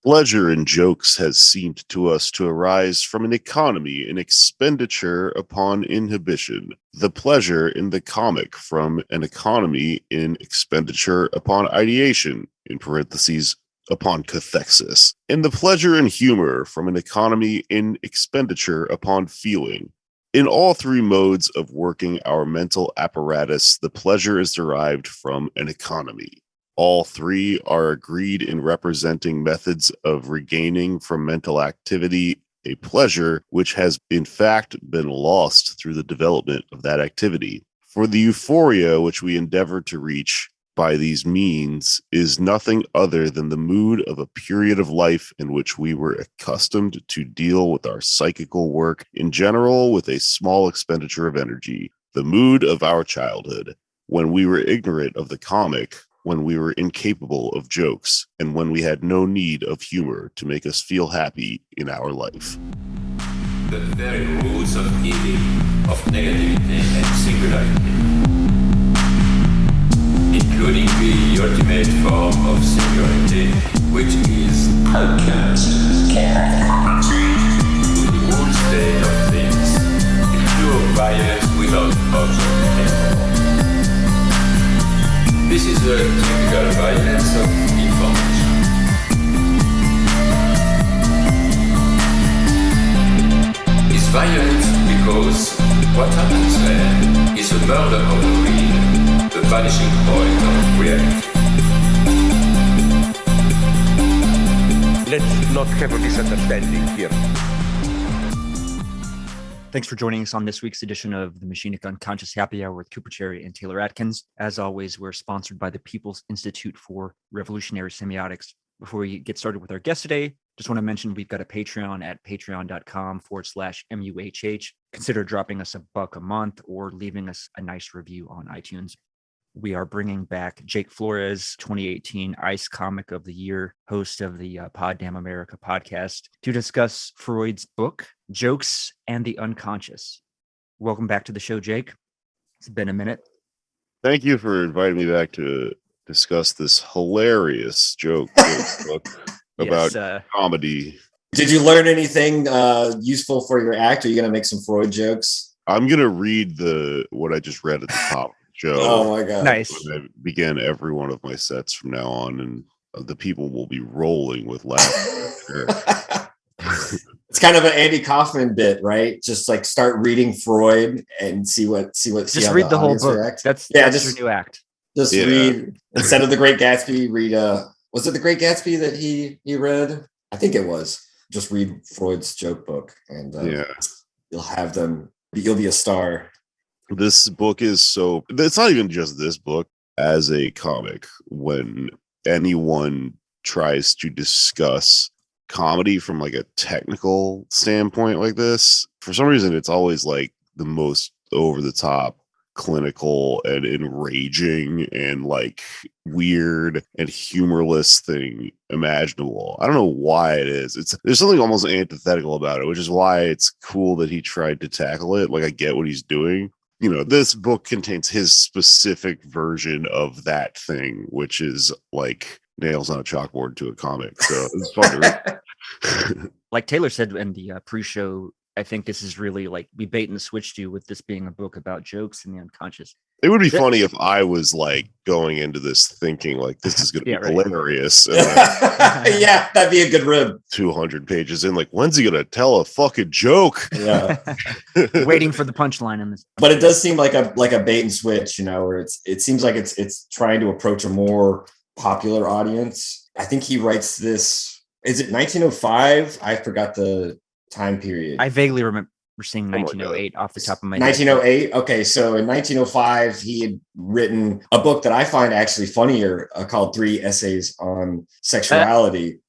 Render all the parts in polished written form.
Pleasure in jokes has seemed to us to arise from an economy in expenditure upon inhibition. The pleasure in the comic from an economy in expenditure upon ideation, in parentheses, upon cathexis. And the pleasure in humor from an economy in expenditure upon feeling. In all three modes of working our mental apparatus, the pleasure is derived from an economy. All three are agreed in representing methods of regaining from mental activity a pleasure which has in fact been lost through the development of that activity. For the euphoria which we endeavor to reach by these means is nothing other than the mood of a period of life in which we were accustomed to deal with our psychical work in general with a small expenditure of energy, the mood of our childhood, when we were ignorant of the comic, when we were incapable of jokes, and when we had no need of humor to make us feel happy in our life. The very roots of evil, of negativity and singularity, including the ultimate form of singularity, which is the whole state of things, a pure violence without option anymore. This is a typical violence of information. It's violent because what happens there is a murder of the real, the vanishing point of reality. Let's not have a misunderstanding here. Thanks for joining us on this week's edition of the Machinic Unconscious Happy Hour with Cooper Cherry and Taylor Atkins. As always, we're sponsored by the People's Institute for Revolutionary Semiotics. Before we get started with our guest today, just want to mention we've got a Patreon at patreon.com/MUHH. Consider dropping us $1 a month or leaving us a nice review on iTunes. We are bringing back Jake Flores, 2018 ICE Comic of the Year, host of the Pod Damn America podcast, to discuss Freud's book, Jokes and the Unconscious. Welcome back to the show, Jake. It's been a minute. Thank you for inviting me back to discuss this hilarious joke book about comedy. Did you learn anything useful for your act? Are you going to make some Freud jokes? I'm going to read what I just read at the top. Show. Oh my god! Nice. I begin every one of my sets from now on, and the people will be rolling with laughter. It's kind of an Andy Kaufman bit, right? Just like start reading Freud and see what. Just read the whole book. React. That's your new act. Just read instead of The Great Gatsby. Read was it The Great Gatsby that he read? I think it was. Just read Freud's joke book, and you'll have them. You'll be a star. This book is it's not even just this book. As a comic, when anyone tries to discuss comedy from like a technical standpoint like this, for some reason it's always like the most over the top, clinical and enraging and like weird and humorless thing imaginable. I don't know why it is. There's something almost antithetical about it, which is why it's cool that he tried to tackle it. Like I get what he's doing. You know, this book contains his specific version of that thing, which is like nails on a chalkboard to a comic. So it's fun to read. Like Taylor said in the pre-show, I think this is really like we bait and switched you with this being a book about jokes and the unconscious. It would be funny if I was like going into this thinking like this is going to be hilarious. And yeah, that'd be a good rib. 200 pages in, like, when's he going to tell a fucking joke? Yeah, waiting for the punchline in this. But it does seem like a bait and switch, you know, where it seems like it's trying to approach a more popular audience. I think he writes this. Is it 1905? I forgot the time period. I vaguely remember seeing 1908 off the top of my head. 1908. Okay, so in 1905, he had written a book that I find actually funnier called 3 Essays on Sexuality.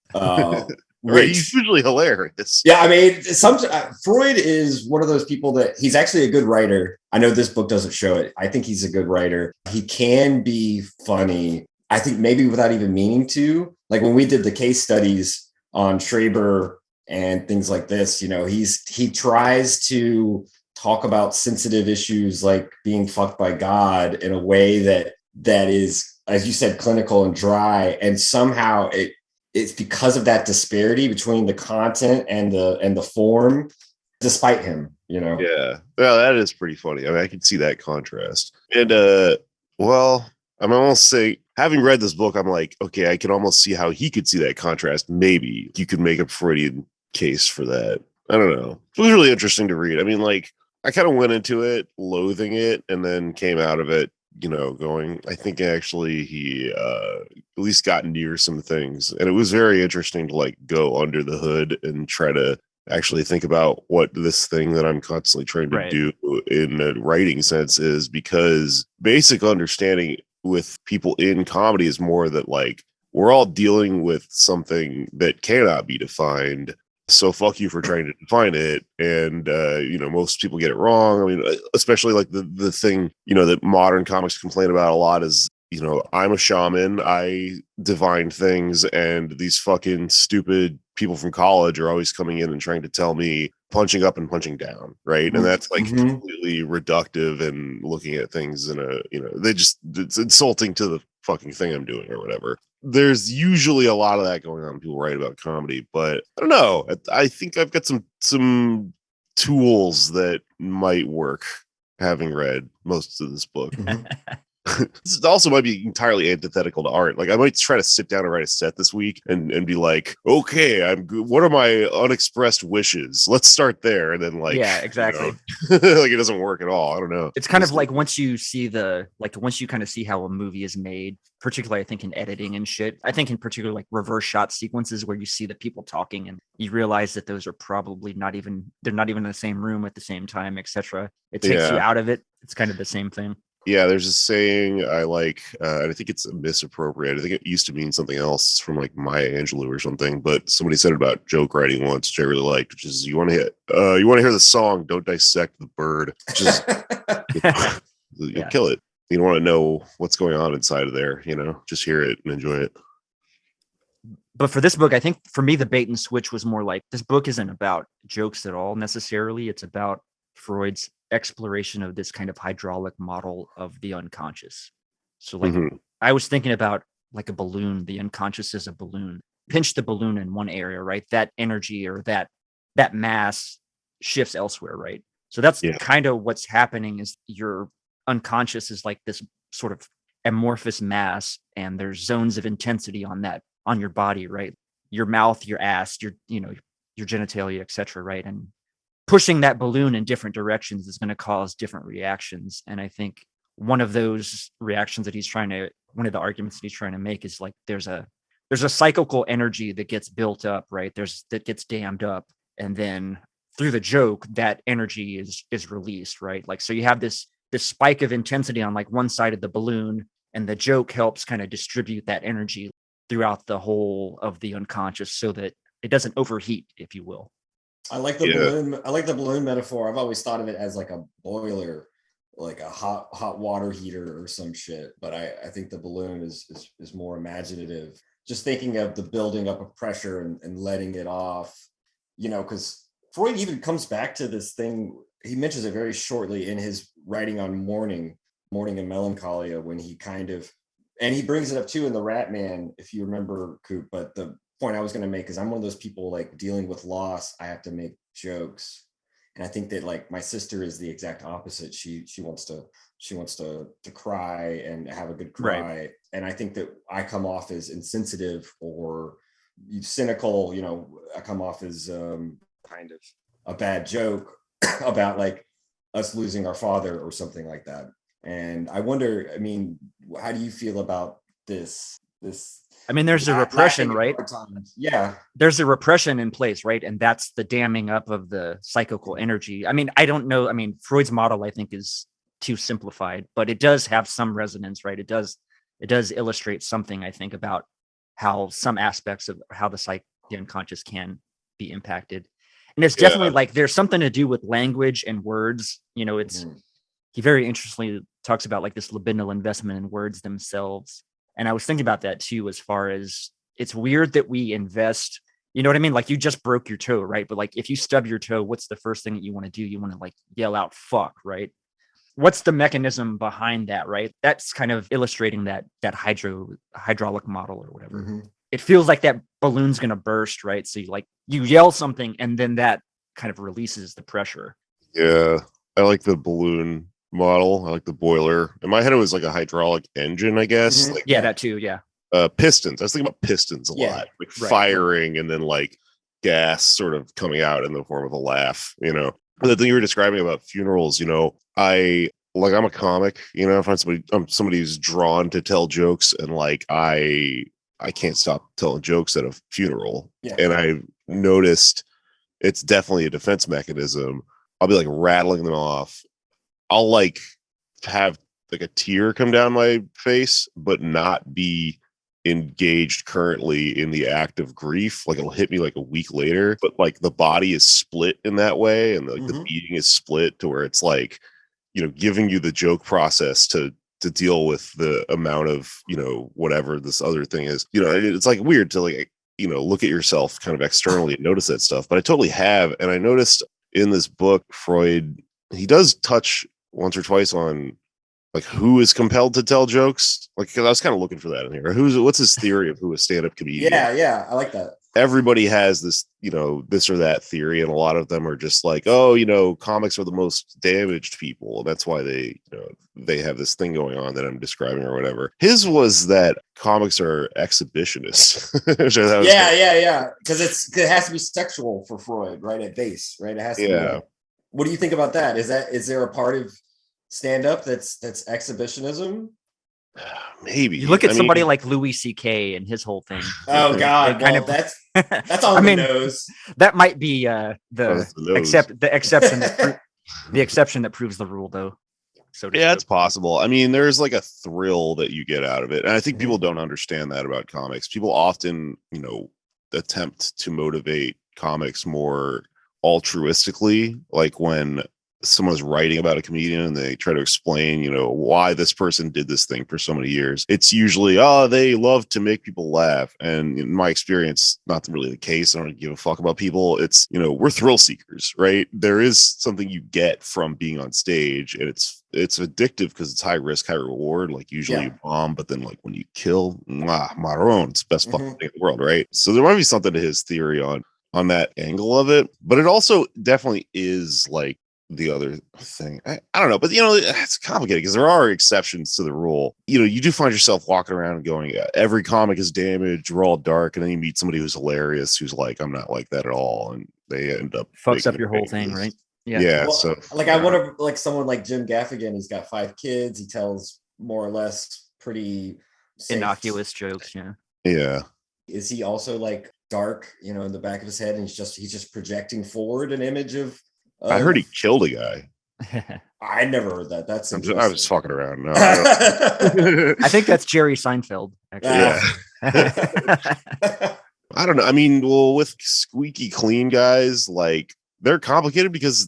He's usually hilarious. Yeah, I mean, Freud is one of those people that he's actually a good writer. I know this book doesn't show it. I think he's a good writer. He can be funny, I think maybe without even meaning to. Like when we did the case studies on Schreber and things like this, you know, he tries to talk about sensitive issues like being fucked by God in a way that is, as you said, clinical and dry, and somehow it's because of that disparity between the content and the form, despite him, Yeah. Well, that is pretty funny. I mean, I can see that contrast. And well, I'm almost saying, having read this book, I'm like, okay, I can almost see how he could see that contrast. Maybe you could make a Freudian case for that. I don't know. It was really interesting to read. I mean, like, I kind of went into it loathing it and then came out of it, going, I think actually he at least got near some things. And it was very interesting to like go under the hood and try to actually think about what this thing that I'm constantly trying to do in a writing sense is, because basic understanding with people in comedy is more that like we're all dealing with something that cannot be defined. So fuck you for trying to define it. And most people get it wrong. I mean, especially like the thing, that modern comics complain about a lot is, I'm a shaman, I divine things, and these fucking stupid people from college are always coming in and trying to tell me punching up and punching down, right? And that's like completely reductive and looking at things in a, it's insulting to the fucking thing I'm doing or whatever. There's usually a lot of that going on when people write about comedy, but I don't know. I think I've got some tools that might work, having read most of this book. This also might be entirely antithetical to art. Like I might try to sit down and write a set this week and be like, okay, I'm good. What are my unexpressed wishes? Let's start there. And then like, yeah, exactly. Like it doesn't work at all. I don't know. It's kind of like once you kind of see how a movie is made, particularly I think in editing and shit, I think in particular like reverse shot sequences where you see the people talking and you realize that those are probably they're not even in the same room at the same time, etc. It takes you out of it. It's kind of the same thing. Yeah, there's a saying I like, and I think it's misappropriated. I think it used to mean something else from like Maya Angelou or something, but somebody said it about joke writing once, which I really liked, which is you want to hear the song, don't dissect the bird. Just you'll kill it. You don't want to know what's going on inside of there, just hear it and enjoy it. But for this book, I think for me, the bait and switch was more like this book isn't about jokes at all necessarily. It's about Freud's exploration of this kind of hydraulic model of the unconscious. So like I was thinking about like a balloon, the unconscious is a balloon. Pinch the balloon in one area, right? That energy or that mass shifts elsewhere, right? So that's kind of what's happening is your unconscious is like this sort of amorphous mass and there's zones of intensity on your body, right? Your mouth, your ass, your genitalia, etc., right? And pushing that balloon in different directions is going to cause different reactions. And I think one of those reactions one of the arguments that he's trying to make is like there's a cyclical energy that gets built up, right? That gets dammed up. And then through the joke, that energy is released, right? Like, so you have this spike of intensity on like one side of the balloon, and the joke helps kind of distribute that energy throughout the whole of the unconscious so that it doesn't overheat, if you will. I like the balloon. I like the balloon metaphor. I've always thought of it as like a boiler, like a hot water heater or some shit. But I think the balloon is more imaginative. Just thinking of the building up of pressure and letting it off, because Freud even comes back to this thing. He mentions it very shortly in his writing on mourning and melancholia, when he and he brings it up too in the Rat Man, if you remember, Coop. But the point I was going to make is I'm one of those people like dealing with loss. I have to make jokes, and I think that like my sister is the exact opposite. She wants to cry and have a good cry, right. And I think that I come off as insensitive or cynical. I come off as kind of a bad joke about like us losing our father or something like that. And I wonder, I mean, how do you feel about this? I mean, there's a repression, right? Yeah. There's a repression in place, right? And that's the damming up of the cyclical energy. I mean, I don't know. I mean, Freud's model, I think, is too simplified, but it does have some resonance, right? It does illustrate something, I think, about how some aspects of how the unconscious can be impacted. And it's definitely like there's something to do with language and words. He very interestingly talks about like this libidinal investment in words themselves. And I was thinking about that too, as far as it's weird that we invest, you know what I mean? Like you just broke your toe, right? But like if you stub your toe, what's the first thing that you want to do? You want to like yell out, fuck, right? What's the mechanism behind that, right? That's kind of illustrating that hydraulic model or whatever. it feels like that balloon's gonna burst, right? So you yell something, and then that kind of releases the pressure. Yeah, I like the balloon model. I like the boiler. In my head, it was like a hydraulic engine, I guess. Mhm. Like Yeah, that too. Yeah. pistons. I was thinking about pistons a Yeah, lot, like right. firing and then like gas sort of coming out in the form of a laugh. But the thing you were describing about funerals, I'm a comic. If I'm somebody who's drawn to tell jokes, and like I can't stop telling jokes at a funeral. Yeah. And I've noticed it's definitely a defense mechanism. I'll be like rattling them off. I'll like have like a tear come down my face, but not be engaged currently in the act of grief. Like it'll hit me like a week later, but like the body is split in that way, and like the beating is split to where it's like, giving you the joke process to deal with the amount of, whatever this other thing is. It's like weird to like, look at yourself kind of externally and notice that stuff. But I totally have. And I noticed in this book, Freud, he does touch once or twice on like who is compelled to tell jokes. Like, because I was kind of looking for that in here. What's his theory of who a stand-up comedian? Yeah, I like that. Everybody has this, this or that theory, and a lot of them are just like, oh, comics are the most damaged people, and that's why they have this thing going on that I'm describing or whatever. His was that comics are exhibitionists. Yeah. Because it has to be sexual for Freud, right? At base, right? It has to be. What do you think about that? Is there a part of stand-up that's exhibitionism? Maybe you look at somebody like Louis C.K. and his whole thing. Oh God, that's all the nose. That might be the exception that proves the rule, though. So yeah, it's possible. I mean, there's like a thrill that you get out of it, and I think people don't understand that about comics. People often, attempt to motivate comics more altruistically, like when someone's writing about a comedian and they try to explain, why this person did this thing for so many years. It's usually, they love to make people laugh. And in my experience, not really the case. I don't give a fuck about people. It's, we're thrill seekers, right? There is something you get from being on stage, and it's addictive because it's high risk, high reward. Like usually you bomb, but then like when you kill, marron, it's the best fucking thing in the world, right? So there might be something to his theory on that angle of it, but it also definitely is like the other thing. I don't know, but it's complicated because there are exceptions to the rule. You do find yourself walking around and going, every comic is damaged, we're all dark, and then you meet somebody who's hilarious who's like, I'm not like that at all, and they end up fucks up your whole thing, right? Well, so like I wonder, like someone like Jim Gaffigan, he's got 5 kids, he tells more or less pretty innocuous jokes. Yeah. Is he also like dark, in the back of his head, and he's just projecting forward an image of I heard he killed a guy. I never heard that. I was fucking around. No, I think that's Jerry Seinfeld. Actually. Yeah. I don't know. I mean, well, with squeaky clean guys, like they're complicated because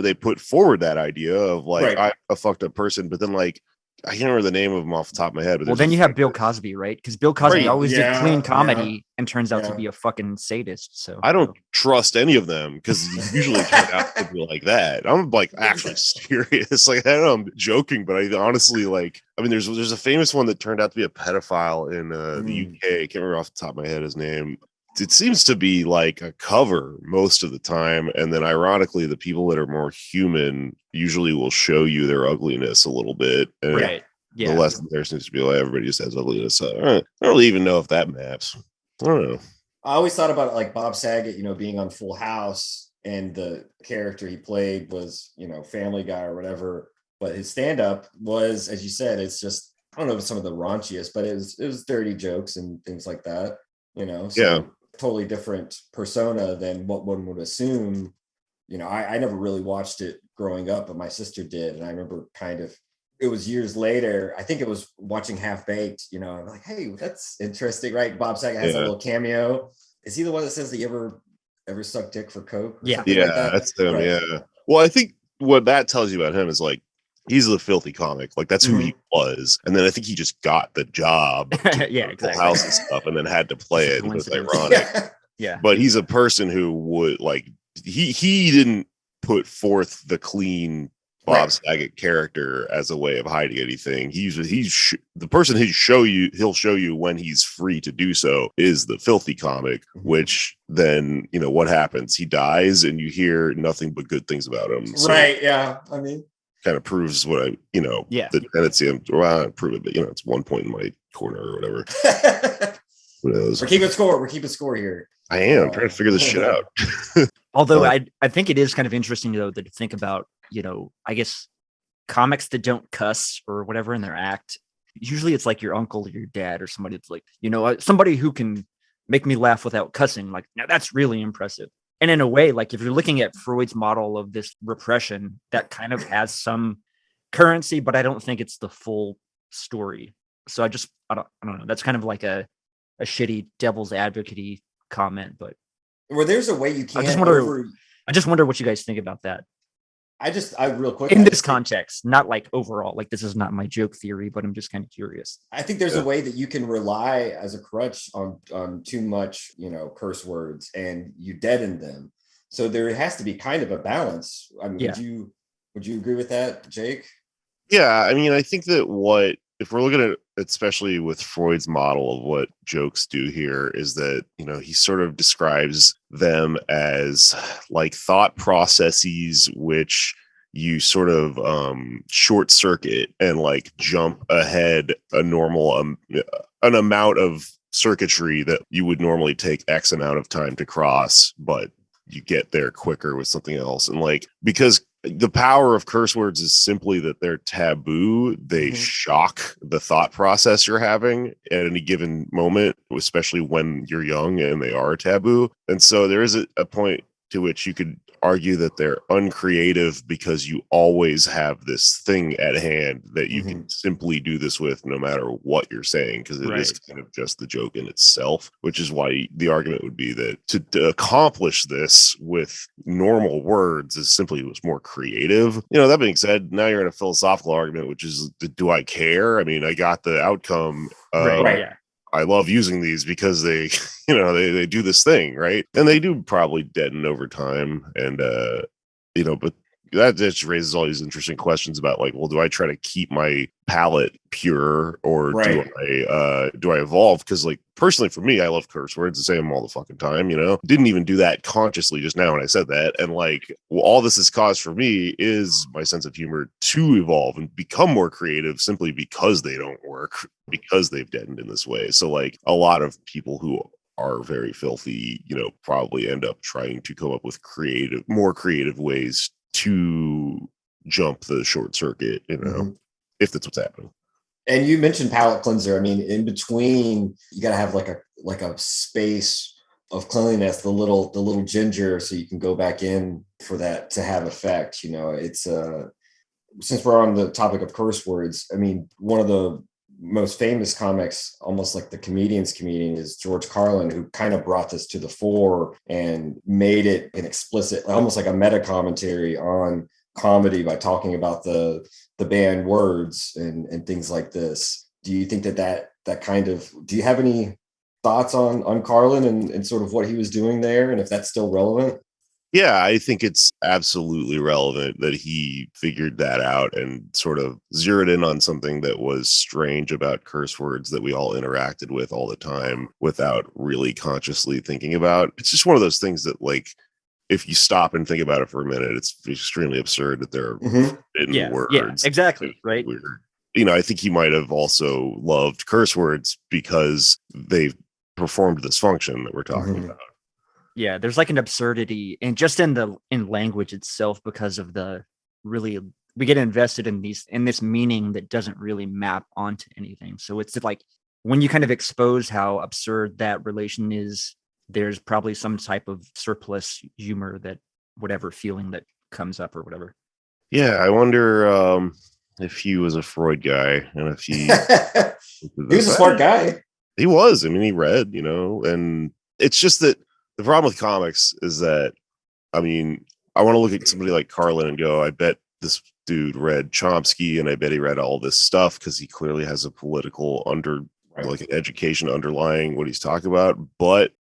they put forward that idea of like I'm a fucked up person, but then like I can't remember the name of them off the top of my head. But well, then you have Bill Cosby, right? Because Bill Cosby always did clean comedy and turns out to be a fucking sadist. So I don't trust any of them because usually turn out to be like that. I'm like actually serious. Like I know I'm joking, but I honestly there's a famous one that turned out to be a pedophile in the UK. I can't remember off the top of my head his name. It seems to be like a cover most of the time, and then ironically the people that are more human usually will show you their ugliness a little bit, and the lesson there seems to be like everybody just has ugliness. I don't really even know if that maps. I don't know. I always thought about it like Bob Saget, being on Full House, and the character he played was Family Guy or whatever, but his stand-up was, as you said, it's just, I don't know if it's some of the raunchiest, but it was dirty jokes and things like that, totally different persona than what one would assume. I never really watched it growing up, but my sister did. And I remember it was years later, I think it was watching Half Baked, I'm like, hey, that's interesting, right? Bob Saget has a little cameo. Is he the one that says that you ever suck dick for coke? Yeah, that's him, yeah. Well, I think what that tells you about him is like, he's a filthy comic. Like that's who he was. And then I think he just got the job. Exactly. House and stuff, and then had to play it. It was ironic. Yeah. But he's a person who would like, he didn't put forth the clean Bob Saget character as a way of hiding anything. The person he'll show you when he's free to do so is the filthy comic, which then, what happens? He dies and you hear nothing but good things about him. So right. Yeah. I mean, kind of proves what the tendency of, I don't prove it, but it's 1 point in my corner or whatever. Who knows? We're keeping score here. I am trying to figure this shit out. Although I think it is kind of interesting though to think about, I guess comics that don't cuss or whatever in their act. Usually it's like your uncle or your dad or somebody that's like, somebody who can make me laugh without cussing. Like, now that's really impressive. And in a way, like if you're looking at Freud's model of this repression, that kind of has some currency, but I don't think it's the full story. So I don't know. That's kind of like a shitty devil's advocate comment, but there's a way you can't. I just wonder what you guys think about that. I real quick in this context, not like overall, like this is not my joke theory, but I'm just kind of curious. I think there's a way that you can rely as a crutch on too much, curse words, and you deaden them. So there has to be kind of a balance. I mean, would you agree with that, Jake? Yeah, I mean, I think that if we're looking at, especially with Freud's model of what jokes do here, is that, he sort of describes them as like thought processes, which you sort of short circuit and like jump ahead a normal, an amount of circuitry that you would normally take X amount of time to cross, but you get there quicker with something else. And like, because the power of curse words is simply that they're taboo. They shock the thought process you're having at any given moment, especially when you're young and they are taboo. And so there is a point to which you could argue that they're uncreative because you always have this thing at hand that you can simply do this with no matter what you're saying, because it is kind of just the joke in itself, which is why the argument would be that to accomplish this with normal words is simply what's more creative. That being said, now you're in a philosophical argument, which is, do I care? I mean, I got the outcome. I love using these because they, they do this thing, right? And they do probably deaden over time. And, but that just raises all these interesting questions about like, well, do I try to keep my palate pure or do I evolve? Because like personally for me, I love curse words and say them all the fucking time, didn't even do that consciously just now when I said that. And like, well, all this has caused for me is my sense of humor to evolve and become more creative simply because they don't work, because they've deadened in this way. So like a lot of people who are very filthy, probably end up trying to come up with more creative ways to jump the short circuit, if that's what's happening. And you mentioned palate cleanser. I mean, in between, you got to have like a space of cleanliness, the little ginger, so you can go back in for that to have effect. It's since we're on the topic of curse words, I mean, one of the most famous comics, almost like the comedian's comedian, is George Carlin, who kind of brought this to the fore and made it an explicit, almost like a meta commentary on comedy by talking about the banned words and things like this. Do you think that kind of, do you have any thoughts on Carlin and sort of what he was doing there, and if that's still relevant? Yeah, I think it's absolutely relevant that he figured that out and sort of zeroed in on something that was strange about curse words that we all interacted with all the time without really consciously thinking about. It's just one of those things that, like, if you stop and think about it for a minute, it's extremely absurd that there are forbidden words. Yeah, exactly. Right. Weird. I think he might have also loved curse words because they've performed this function that we're talking about. Yeah, there's like an absurdity and just in language itself, because of we get invested in this meaning that doesn't really map onto anything. So it's like when you kind of expose how absurd that relation is, there's probably some type of surplus humor, that whatever feeling that comes up or whatever. Yeah, I wonder if he was a Freud guy and if he he was a smart guy. He was. I mean, he read, and it's just that the problem with comics is that, I mean, I want to look at somebody like Carlin and go, I bet this dude read Chomsky and I bet he read all this stuff because he clearly has a political like an education underlying what he's talking about. But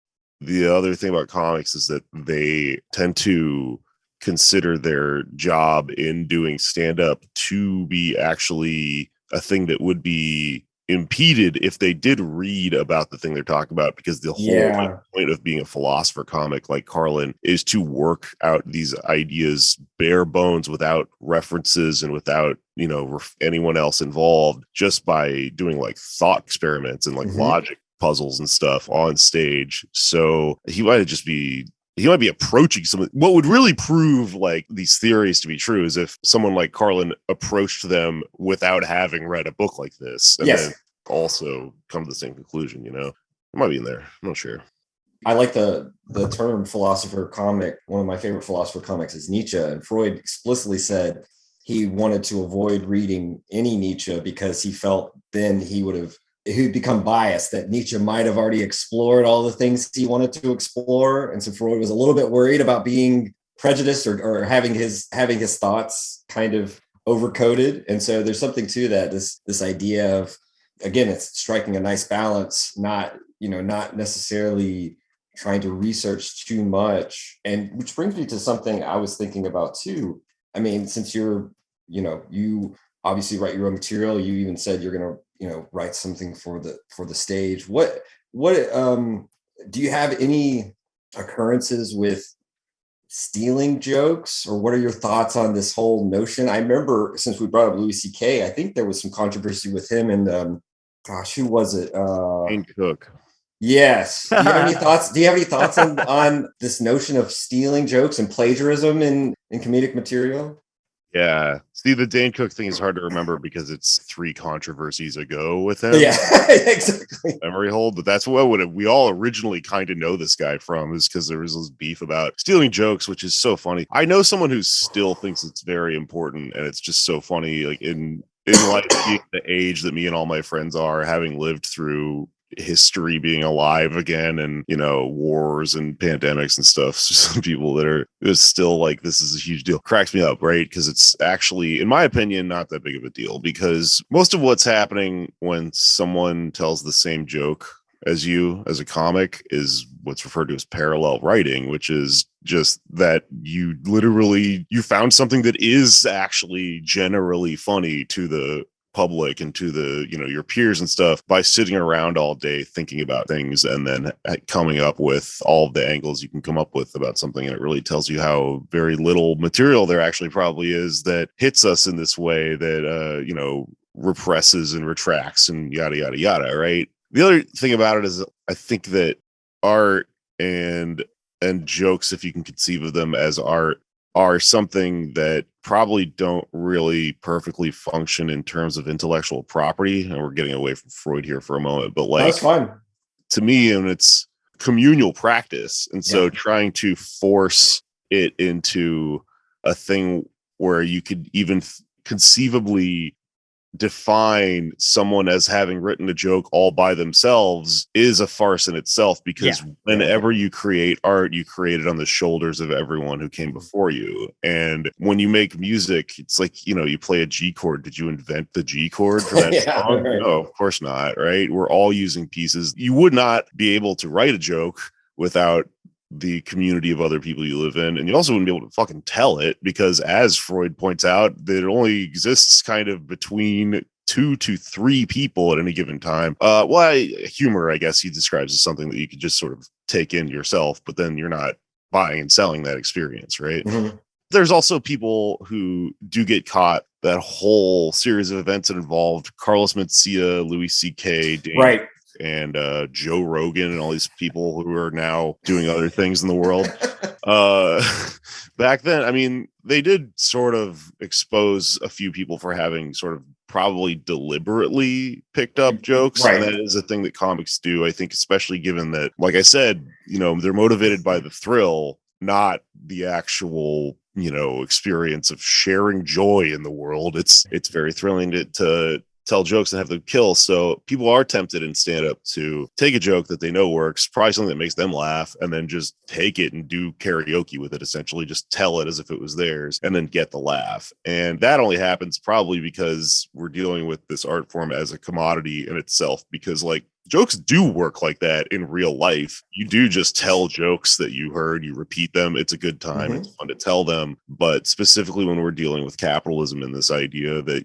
the other thing about comics is that they tend to consider their job in doing stand-up to be actually a thing that would be impeded if they did read about the thing they're talking about, because the whole point of being a philosopher comic like Carlin is to work out these ideas bare bones without references and without anyone else involved, just by doing like thought experiments and like logic puzzles and stuff on stage. So he might be approaching something. What would really prove like these theories to be true is if someone like Carlin approached them without having read a book like this, and then also come to the same conclusion. It might be in there. I'm not sure. I like the term philosopher comic. One of my favorite philosopher comics is Nietzsche, and Freud explicitly said he wanted to avoid reading any Nietzsche because he felt then he'd become biased, that Nietzsche might have already explored all the things he wanted to explore. And so Freud was a little bit worried about being prejudiced or having his thoughts kind of overcoded. And so there's something to that, this idea of, again, it's striking a nice balance, not necessarily trying to research too much. And which brings me to something I was thinking about too. I mean, since you obviously write your own material, you even said you're going to, write something for the stage. What do you have any occurrences with stealing jokes, or what are your thoughts on this whole notion? I remember, since we brought up Louis C.K., I think there was some controversy with him and who was it? Dane Cook. Yes. Do you have any thoughts on this notion of stealing jokes and plagiarism in comedic material? Yeah. See, the Dane Cook thing is hard to remember because it's 3 controversies ago with him. Yeah, exactly. Memory hold, but that's what we all originally kind of know this guy from, is because there was this beef about stealing jokes, which is so funny. I know someone who still thinks it's very important, and it's just so funny, like in life, being the age that me and all my friends are, having lived through history being alive again, and wars and pandemics and stuff. So some people that are still like, this is a huge deal, cracks me up, right? Because it's actually, in my opinion, not that big of a deal, because most of what's happening when someone tells the same joke as you as a comic is what's referred to as parallel writing, which is just that you found something that is actually generally funny to the public and to the your peers and stuff by sitting around all day thinking about things and then coming up with all of the angles you can come up with about something. And it really tells you how very little material there actually probably is that hits us in this way that represses and retracts and yada yada yada, right? The other thing about it is, I think that art and jokes, if you can conceive of them as art, are something that probably don't really perfectly function in terms of intellectual property. And we're getting away from Freud here for a moment, but like, that's fine. To me, and it's communal practice. And so trying to force it into a thing where you could even conceivably define someone as having written a joke all by themselves is a farce in itself, because whenever you create art, you create it on the shoulders of everyone who came before you. And when you make music, it's like, you play a G chord. Did you invent the G chord for that song? Right. No, of course not, right? We're all using pieces. You would not be able to write a joke without the community of other people you live in, and you also wouldn't be able to fucking tell it, because as Freud points out, that it only exists kind of between 2 to 3 people at any given time. Humor, I guess he describes as something that you could just sort of take in yourself, but then you're not buying and selling that experience, right? Mm-hmm. There's also people who do get caught, that whole series of events that involved Carlos Mencia, Louis C.K., right, and Joe Rogan and all these people who are now doing other things in the world. Back then, I mean, they did sort of expose a few people for having sort of probably deliberately picked up jokes. Right. And that is a thing that comics do, I think, especially given that, like I said, they're motivated by the thrill, not the actual experience of sharing joy in the world. It's very thrilling to tell jokes and have them kill. So people are tempted in stand-up to take a joke that they know works, probably something that makes them laugh, and then just take it and do karaoke with it, essentially. Just tell it as if it was theirs and then get the laugh. And that only happens probably because we're dealing with this art form as a commodity in itself, because like jokes do work like that in real life. You do just tell jokes that you heard, you repeat them. It's a good time. It's fun to tell them. But specifically when we're dealing with capitalism and this idea that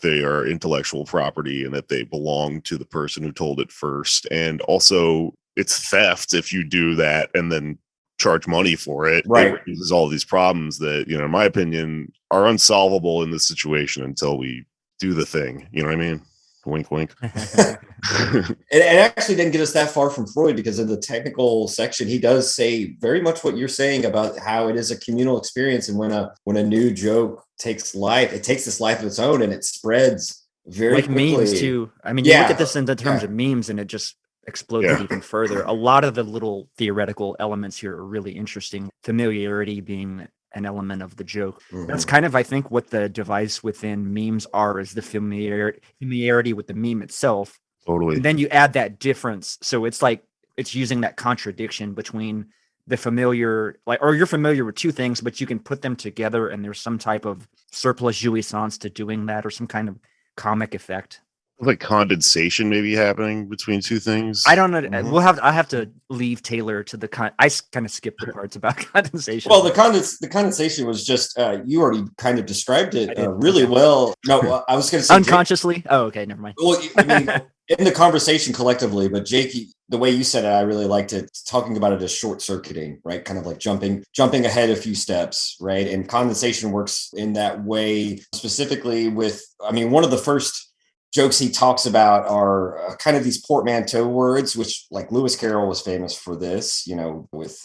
they are intellectual property and that they belong to the person who told it first. And also it's theft if you do that and then charge money for it. Right. It raises all these problems that, in my opinion, are unsolvable in this situation until we do the thing. You know what I mean? Wink, wink. It actually didn't get us that far from Freud, because in the technical section, he does say very much what you're saying about how it is a communal experience. And when a new joke takes life, it takes this life of its own and it spreads very like quickly. Memes too. I mean, you look at this in the terms of memes and it just exploded even further. A lot of the little theoretical elements here are really interesting. Familiarity being an element of the joke. That's kind of, I think, what the device within memes are, is the familiarity with the meme itself. Totally. And then you add that difference. So it's like it's using that contradiction between the familiar, or you're familiar with two things, but you can put them together and there's some type of surplus jouissance to doing that, or some kind of comic effect. Like condensation maybe happening between two things. I don't know. I have to leave Taylor to I kind of skipped the parts about condensation. Well, the condensation was just you already kind of described it really well. No, I was going to say unconsciously. Jake, okay, never mind. Well, I mean, in the conversation collectively, but Jake, the way you said it, I really liked it. Talking about it as short circuiting, right? Kind of like jumping ahead a few steps, right? And condensation works in that way specifically with. I mean, one of the first jokes he talks about are kind of these portmanteau words, which, like, Lewis Carroll was famous for this, with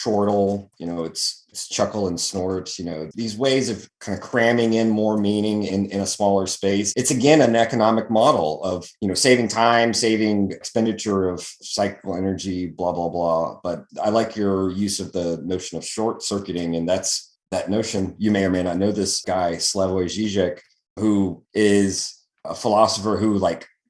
chortle, it's chuckle and snort, these ways of kind of cramming in more meaning in a smaller space. It's, again, an economic model of, saving time, saving expenditure of psychical energy, blah, blah, blah. But I like your use of the notion of short circuiting. And that's that notion. You may or may not know this guy, Slavoj Žižek, who is a philosopher who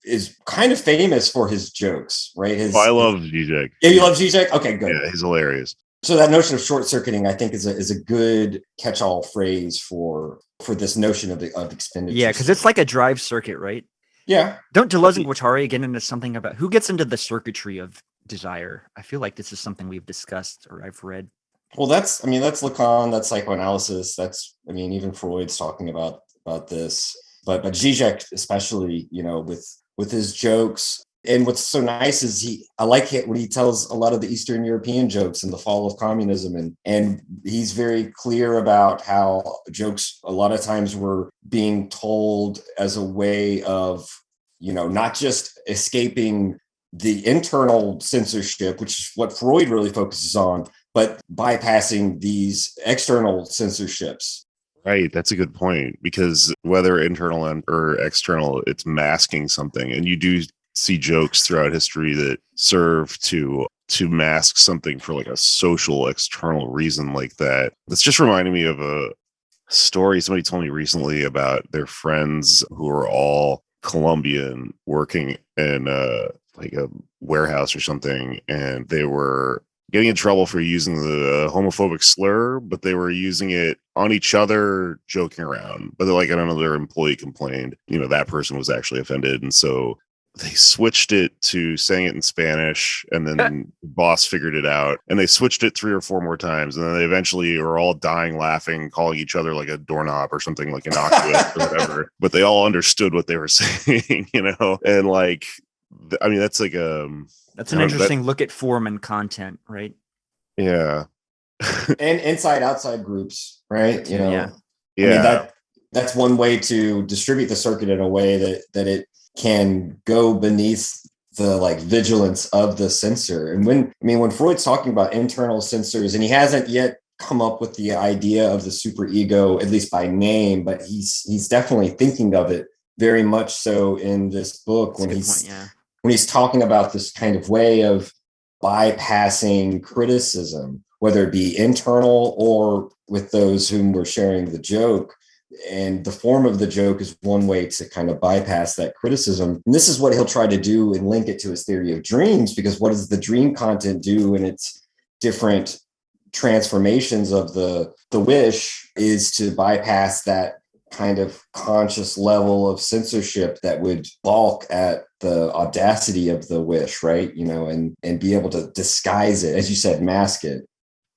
is kind of famous for his jokes, right? I love Žižek. Yeah, you love Žižek? Okay, good. Yeah, he's hilarious. So that notion of short circuiting, I think, is a good catch-all phrase for this notion of expenditure. Yeah, because it's like a drive circuit, right? Yeah. Don't Deleuze and Guattari get into something about who gets into the circuitry of desire? I feel like this is something we've discussed or I've read. Well, that's Lacan, that's psychoanalysis. That's, even Freud's talking about this. But Žižek, especially, with his jokes. And what's so nice is I like it when he tells a lot of the Eastern European jokes in the fall of communism. And he's very clear about how jokes a lot of times were being told as a way of, not just escaping the internal censorship, which is what Freud really focuses on, but bypassing these external censorships. Right. That's a good point, because whether internal or external, it's masking something. And you do see jokes throughout history that serve to mask something for like a social external reason like that. That's just reminding me of a story somebody told me recently about their friends who are all Colombian working in like a warehouse or something. And they were getting in trouble for using the homophobic slur, but they were using it on each other, joking around. But another employee complained, that person was actually offended. And so they switched it to saying it in Spanish, and then the boss figured it out, and they switched it 3 or 4 more times. And then they eventually are all dying laughing, calling each other like a doorknob or something like innocuous or whatever. But they all understood what they were saying, and that's like that's an interesting look at form and content, right? Yeah. And inside-outside groups, right? Yeah. That's one way to distribute the circuit in a way that it can go beneath the vigilance of the censor. And when Freud's talking about internal censors, and he hasn't yet come up with the idea of the superego, at least by name, but he's definitely thinking of it very much so in this book when he's talking about this kind of way of bypassing criticism, whether it be internal or with those whom we're sharing the joke. And the form of the joke is one way to kind of bypass that criticism. And this is what he'll try to do and link it to his theory of dreams, because what does the dream content do in its different transformations of the wish is to bypass that kind of conscious level of censorship that would balk at the audacity of the wish, right? And be able to disguise it, as you said, mask it.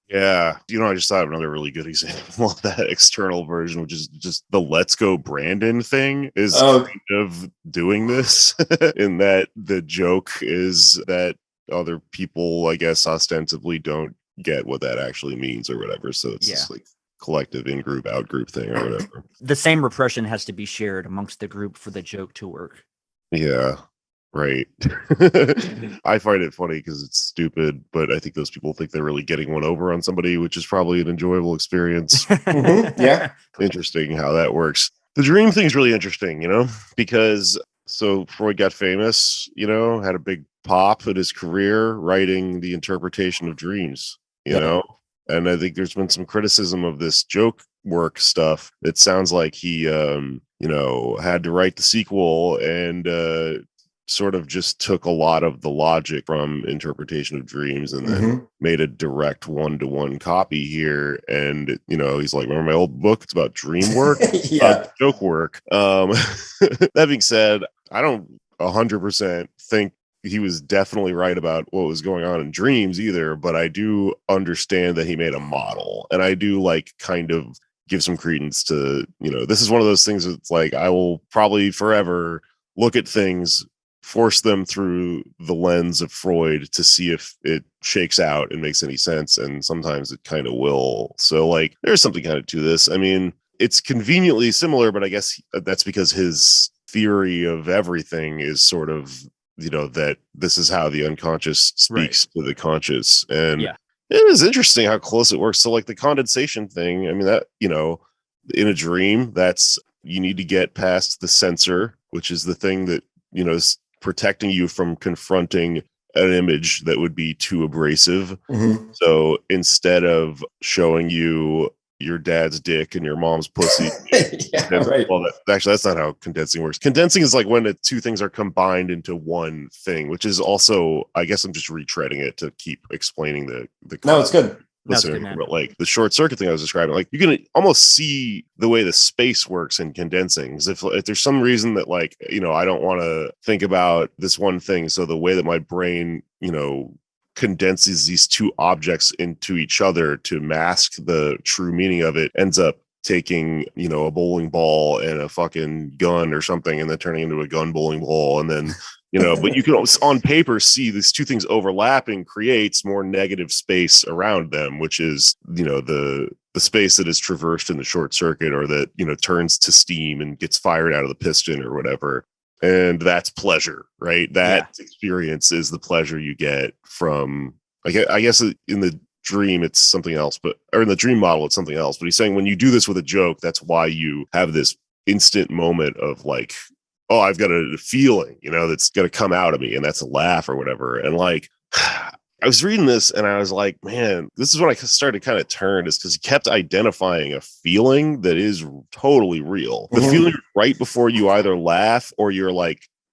Yeah. I just thought of another really good example of that external version, which is just the Let's Go Brandon thing is kind of doing this in that the joke is that other people, I guess, ostensibly don't get what that actually means or whatever. So it's just like collective in-group, out-group thing or whatever. The same repression has to be shared amongst the group for the joke to work. Yeah. Right. I find it funny because it's stupid, but I think those people think they're really getting one over on somebody, which is probably an enjoyable experience. Yeah. Interesting how that works. The dream thing is really interesting, because so Freud got famous, had a big pop in his career writing the interpretation of dreams, and I think there's been some criticism of this joke work stuff. It sounds like he, had to write the sequel and, sort of just took a lot of the logic from interpretation of dreams and then made a direct one-to-one copy here. And, he's like, remember my old book? It's about dream work, joke work. That being said, I don't 100% think he was definitely right about what was going on in dreams either, but I do understand that he made a model, and I do kind of give some credence to, this is one of those things that's like, I will probably forever look at things, force them through the lens of Freud to see if it shakes out and makes any sense. And sometimes it kind of will. So there's something kind of to this. I mean, it's conveniently similar, but I guess that's because his theory of everything is sort of, that this is how the unconscious speaks to the conscious. And it is interesting how close it works. So the condensation thing, I mean, that, in a dream, that's, you need to get past the censor, which is the thing that, is protecting you from confronting an image that would be too abrasive. So instead of showing you your dad's dick and your mom's pussy, well, that's not how condensing works. Condensing is when the two things are combined into one thing, which is also, I guess I'm just retreading it to keep explaining the no, it's good. Listening, but the short circuit thing I was describing, you can almost see the way the space works in condensing. If there's some reason that I don't want to think about this one thing, so the way that my brain condenses these two objects into each other to mask the true meaning of it ends up taking a bowling ball and a fucking gun or something and then turning into a gun bowling ball, and then but you can on paper see these two things overlapping creates more negative space around them, which is the space that is traversed in the short circuit, or that turns to steam and gets fired out of the piston or whatever. And that's pleasure, right? That experience is the pleasure you get from, I guess in the dream it's something else, or in the dream model it's something else. But he's saying when you do this with a joke, that's why you have this instant moment of oh, I've got a feeling, that's going to come out of me, and that's a laugh or whatever. And I was reading this and I was like, man, this is when I started to kind of turn, is because he kept identifying a feeling that is totally real. The feeling right before you either laugh or you're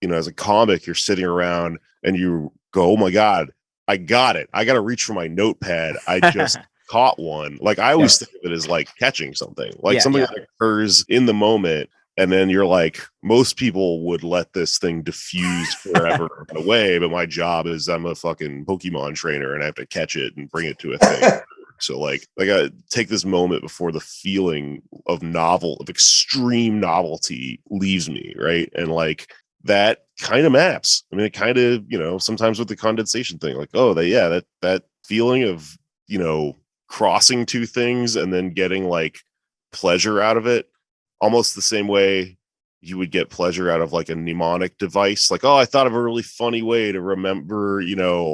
as a comic, you're sitting around and you go, oh my God, I got it. I got to reach for my notepad. I just caught one. I always think of it as catching something, something that occurs in the moment. And then you're most people would let this thing diffuse forever away. But my job is I'm a fucking Pokemon trainer and I have to catch it and bring it to a thing. So I gotta take this moment before the feeling of extreme novelty leaves me. Right. And that kind of maps. I mean, it kind of, sometimes with the condensation thing, that feeling of, crossing two things and then getting pleasure out of it. Almost the same way you would get pleasure out of a mnemonic device. Oh, I thought of a really funny way to remember,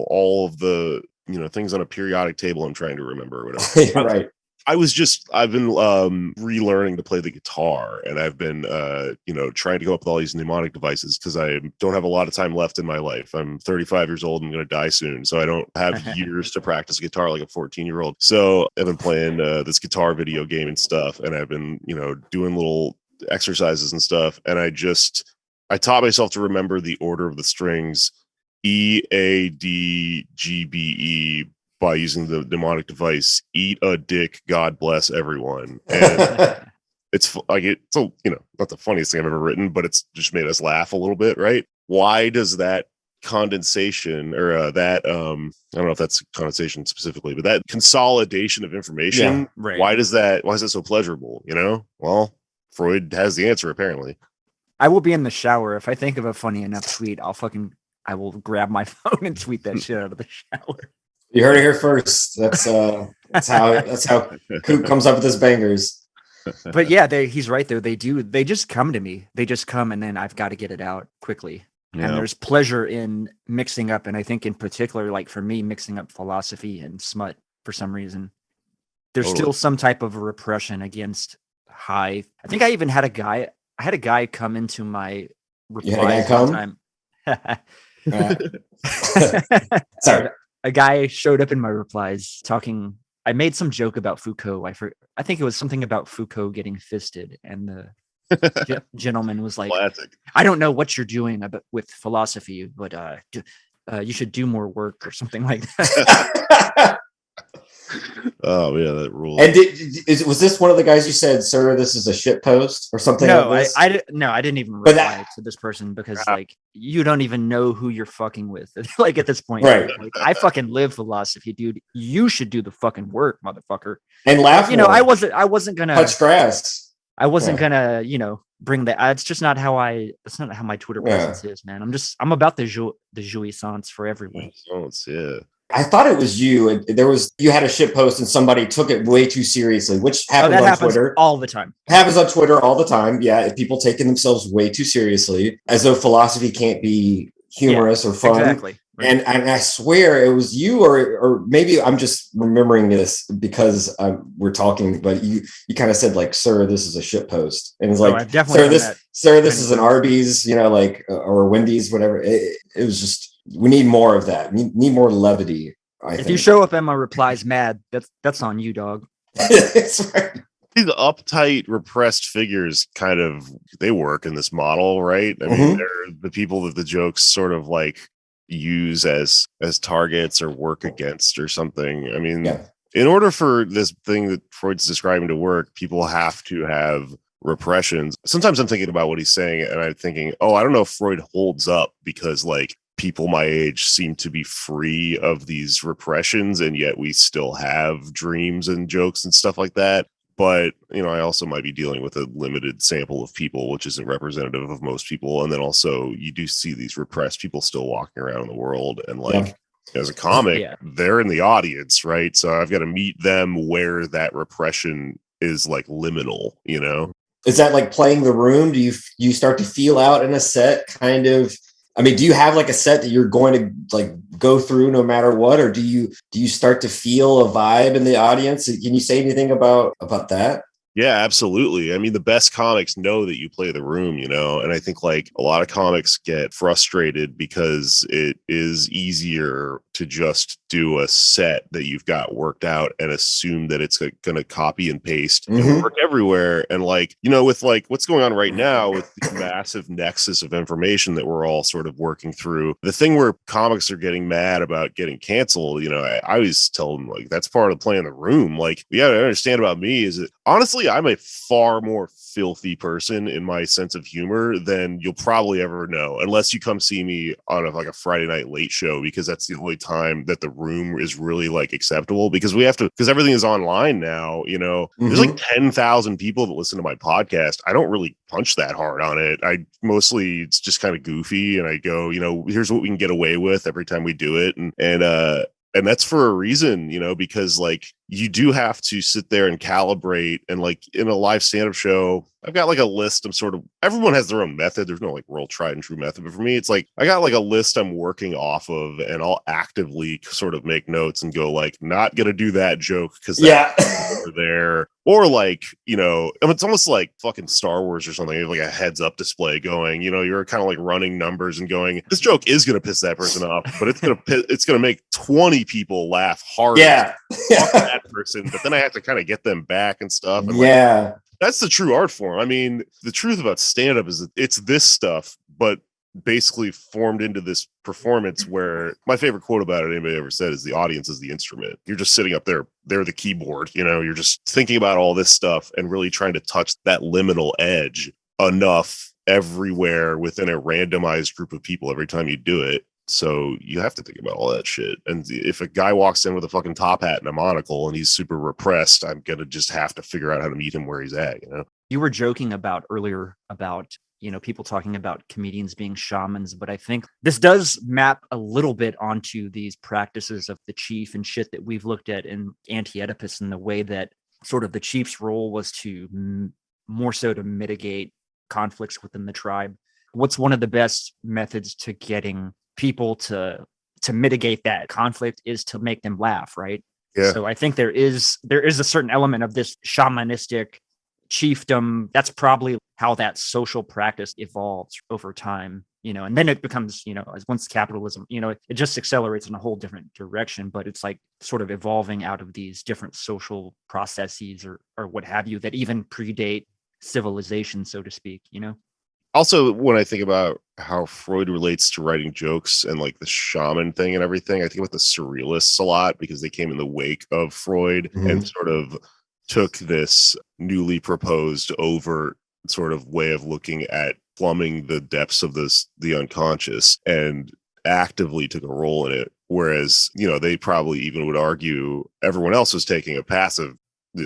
all of the, things on a periodic table I'm trying to remember or whatever. Right. I've been relearning to play the guitar, and I've been, trying to go up with all these mnemonic devices because I don't have a lot of time left in my life. I'm 35 years old and going to die soon. So I don't have years to practice guitar like a 14-year-old. So I've been playing this guitar video game and stuff. And I've been, doing little exercises and stuff. And I taught myself to remember the order of the strings, E, A, D, G, B, E, by using the mnemonic device, eat a dick, God bless everyone. And it's like it's not the funniest thing I've ever written, but it's just made us laugh a little bit, right? Why does that condensation or that I don't know if that's condensation specifically, but that consolidation of information, right. why is that so pleasurable? Well, Freud has the answer apparently. I will be in the shower. If I think of a funny enough tweet, I will grab my phone and tweet that shit out of the shower. You heard it here first. That's how Coop comes up with his bangers. But yeah, he's right though. They just come to me. They just come, and then I've got to get it out quickly. Yeah. And there's pleasure in mixing up, and I think in particular, like for me, mixing up philosophy and smut for some reason. There's still some type of a repression against high. I think I even had a guy come into my replies one time. Sorry. A guy showed up in my replies talking. I made some joke about Foucault. I think it was something about Foucault getting fisted, and the gentleman was like, Classic. "I don't know what you're doing with philosophy, but you should do more work or something like that." Oh yeah, that rule. And was this one of the guys you said, "Sir, this is a shit post" or something? No, like this? I didn't even reply to this person because like you don't even know who you're fucking with. Like at this point, right? Like I fucking live philosophy, dude. You should do the fucking work, motherfucker. And laugh. I wasn't gonna touch grass. I wasn't gonna, bring that. It's just not how that's not how my Twitter presence is, man. I'm about the jouissance for everyone. Yeah. I thought it was you. You had a shit post and somebody took it way too seriously, which happens on Twitter all the time. Happens on Twitter all the time. Yeah, people taking themselves way too seriously, as though philosophy can't be humorous or fun. Exactly. Right. And I swear it was you, or maybe I'm just remembering this because we're talking. But you kind of said like, "Sir, this is a shit post," and it's like, "Sir, this is an Arby's," or Wendy's, whatever. It was just. We need more of that. We need more levity. If you show up in my replies mad, that's on you, dog. That's right. The uptight, repressed figures they work in this model, right? I mean, they're the people that the jokes sort of like use as targets or work against or something. I mean, in order for this thing that Freud's describing to work, people have to have repressions. Sometimes I'm thinking about what he's saying and I'm thinking, I don't know if Freud holds up because like people my age seem to be free of these repressions and yet we still have dreams and jokes and stuff like that. But, I also might be dealing with a limited sample of people, which isn't representative of most people. And then also you do see these repressed people still walking around in the world. And like, as a comic, they're in the audience, right? So I've got to meet them where that repression is like liminal, Is that like playing the room? Do you start to feel out in a set kind of? I mean, do you have like a set that you're going to like go through no matter what, or do you start to feel a vibe in the audience? Can you say anything about that? Yeah, absolutely. I mean, the best comics know that you play the room, and I think like a lot of comics get frustrated because it is easier to just do a set that you've got worked out and assume that it's going to copy and paste and work everywhere. And like, with like what's going on right now with the massive nexus of information that we're all sort of working through, the thing where comics are getting mad about getting canceled, I always tell them like, that's part of playing the room. Like, you got to understand about me is that honestly, I'm a far more filthy person in my sense of humor than you'll probably ever know, unless you come see me on a Friday night late show, because that's the only time that the room is really like acceptable, because everything is online now, there's like 10,000 people that listen to my podcast. I don't really punch that hard on it. It's just kind of goofy. And I go, here's what we can get away with every time we do it. And that's for a reason, because like you do have to sit there and calibrate. And like in a live stand-up show, I've got like a list. Everyone has their own method. There's no like real tried and true method. But for me, it's like I got like a list I'm working off of, and I'll actively sort of make notes and go like, not gonna do that joke because over there. Or like, it's almost like fucking Star Wars or something. You have like a heads up display going, you're kind of like running numbers and going, this joke is going to piss that person off, but it's going to make 20 people laugh harder. Yeah. Fuck that person. But then I have to kind of get them back and stuff. And that's the true art form. I mean, the truth about stand-up is that it's this stuff, but basically formed into this performance where my favorite quote about it anybody ever said is the audience is the instrument. You're just sitting up there, they're the keyboard, you're just thinking about all this stuff and really trying to touch that liminal edge enough everywhere within a randomized group of people every time you do it. So you have to think about all that shit. And if a guy walks in with a fucking top hat and a monocle and he's super repressed, I'm going to just have to figure out how to meet him where he's at, You were joking about earlier about, people talking about comedians being shamans, but I think this does map a little bit onto these practices of the chief and shit that we've looked at in Anti-Oedipus, and the way that sort of the chief's role was to more so to mitigate conflicts within the tribe. What's one of the best methods to getting people to mitigate that conflict is to make them laugh, right? Yeah. So I think there is a certain element of this shamanistic chiefdom. That's probably how that social practice evolves over time, and then it becomes, as once capitalism, it just accelerates in a whole different direction, but it's like sort of evolving out of these different social processes or what have you that even predate civilization, so to speak, Also, when I think about how Freud relates to writing jokes and like the shaman thing and everything, I think about the surrealists a lot because they came in the wake of Freud and sort of took this newly proposed overt sort of way of looking at plumbing the depths of the unconscious and actively took a role in it. Whereas, they probably even would argue everyone else was taking a passive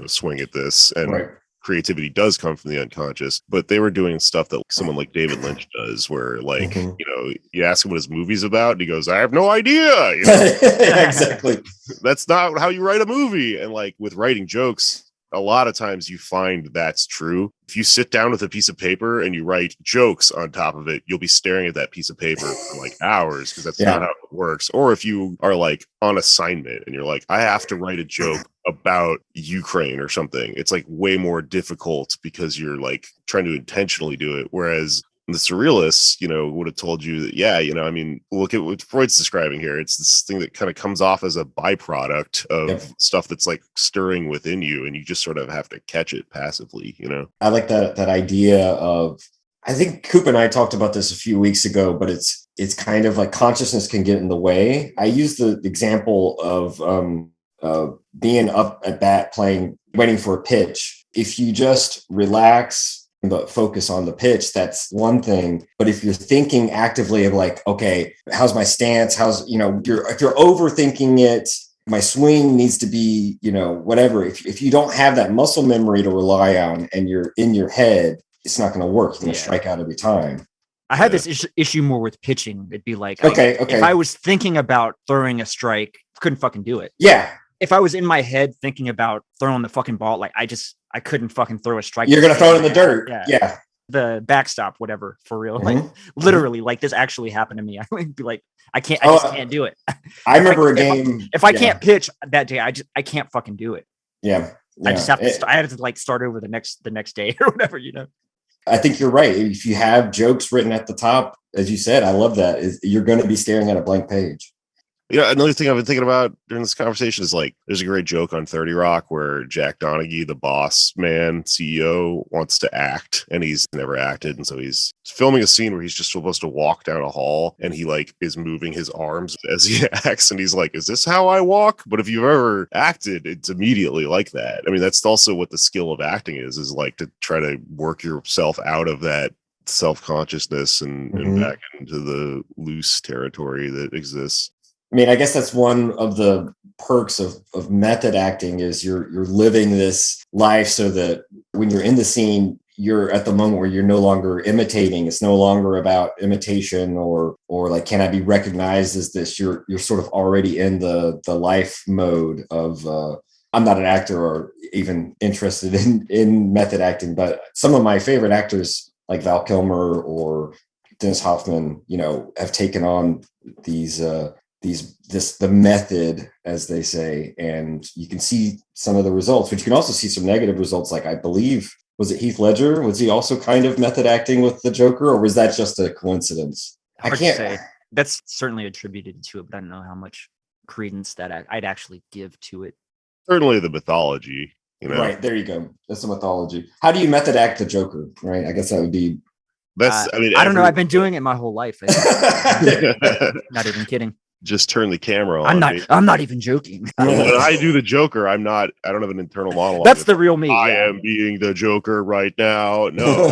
swing at this. And right. Creativity does come from the unconscious, but they were doing stuff that someone like David Lynch does where like, you ask him what his movie's about and he goes, I have no idea. Exactly. That's not how you write a movie. And like with writing jokes, a lot of times you find that's true. If you sit down with a piece of paper and you write jokes on top of it, you'll be staring at that piece of paper for like hours because that's not how it works. Or if you are like on assignment and you're like, I have to write a joke about Ukraine or something, it's like way more difficult because you're like trying to intentionally do it. Whereas the surrealists, would have told you that, look at what Freud's describing here. It's this thing that kind of comes off as a byproduct of stuff that's like stirring within you, and you just sort of have to catch it passively, I like that idea of, I think Coop and I talked about this a few weeks ago, but it's kind of like consciousness can get in the way. I use the example of being up at bat waiting for a pitch. If you just relax but focus on the pitch, that's one thing. But if you're thinking actively of like, okay, how's my stance? If you're overthinking it, my swing needs to be, whatever. If you don't have that muscle memory to rely on and you're in your head, it's not going to work. You're going to strike out every time. I had this issue more with pitching. It'd be like, okay. If I was thinking about throwing a strike, couldn't fucking do it. Yeah. If I was in my head thinking about throwing the fucking ball, like I couldn't fucking throw a strike. You're going to throw it in the dirt. Yeah. The backstop, whatever, for real. Like literally, like this actually happened to me. I would be like, I just can't do it. I remember a game. If I can't pitch that day, I can't fucking do it. Yeah. I just have to, I had to like start over the next day or whatever, I think you're right. If you have jokes written at the top, as you said, I love that, is you're going to be staring at a blank page. Another thing I've been thinking about during this conversation is like, there's a great joke on 30 Rock where Jack Donaghy, the boss man, CEO, wants to act and he's never acted. And so he's filming a scene where he's just supposed to walk down a hall and he like is moving his arms as he acts. And he's like, is this how I walk? But if you've ever acted, it's immediately like that. I mean, that's also what the skill of acting is like to try to work yourself out of that self-consciousness and back into the loose territory that exists. I mean, I guess that's one of the perks of method acting is you're living this life so that when you're in the scene, you're at the moment where you're no longer imitating. It's no longer about imitation or like, can I be recognized as this? You're sort of already in the life mode of, I'm not an actor or even interested in method acting, but some of my favorite actors like Val Kilmer or Dennis Hoffman, have taken on the method, as they say, and you can see some of the results, but you can also see some negative results. Like I believe, was it Heath Ledger? Was he also kind of method acting with the Joker, or was that just a coincidence? Hard to say. That's certainly attributed to it, but I don't know how much credence that I'd actually give to it. Certainly the mythology, Right, there you go. That's the mythology. How do you method act the Joker, right? I guess that would be That's, I mean, I don't know. I've been doing it my whole life. Not even kidding. Just turn the camera I'm on. not. Me. I'm not even joking. When I do the Joker, I don't have an internal monologue. That's the real me. I yeah. am being the Joker right now. No,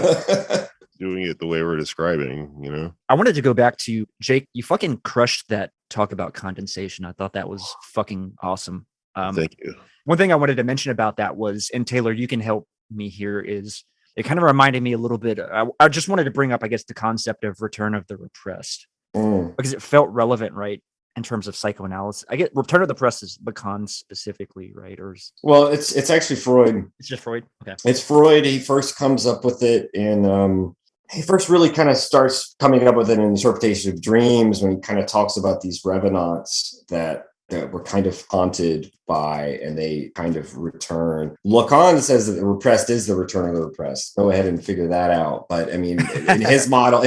doing it the way we're describing, you know. I wanted to go back to Jake. You fucking crushed that talk about condensation. I thought that was fucking awesome. Thank you. One thing I wanted to mention about that was, and Taylor, you can help me here, is it kind of reminded me a little bit. I just wanted to bring up, I guess, the concept of return of the repressed because it felt relevant, right? In terms of psychoanalysis, I get return of the repressed is Lacan specifically, right? Or Well, it's actually Freud. It's just Freud. Okay, it's Freud. He first comes up with it in he first really kind of starts coming up with an interpretation of dreams when he kind of talks about these revenants that were kind of haunted by, and they kind of return. Lacan says that the repressed is the return of the repressed. Go ahead and figure that out. But I mean, in his model,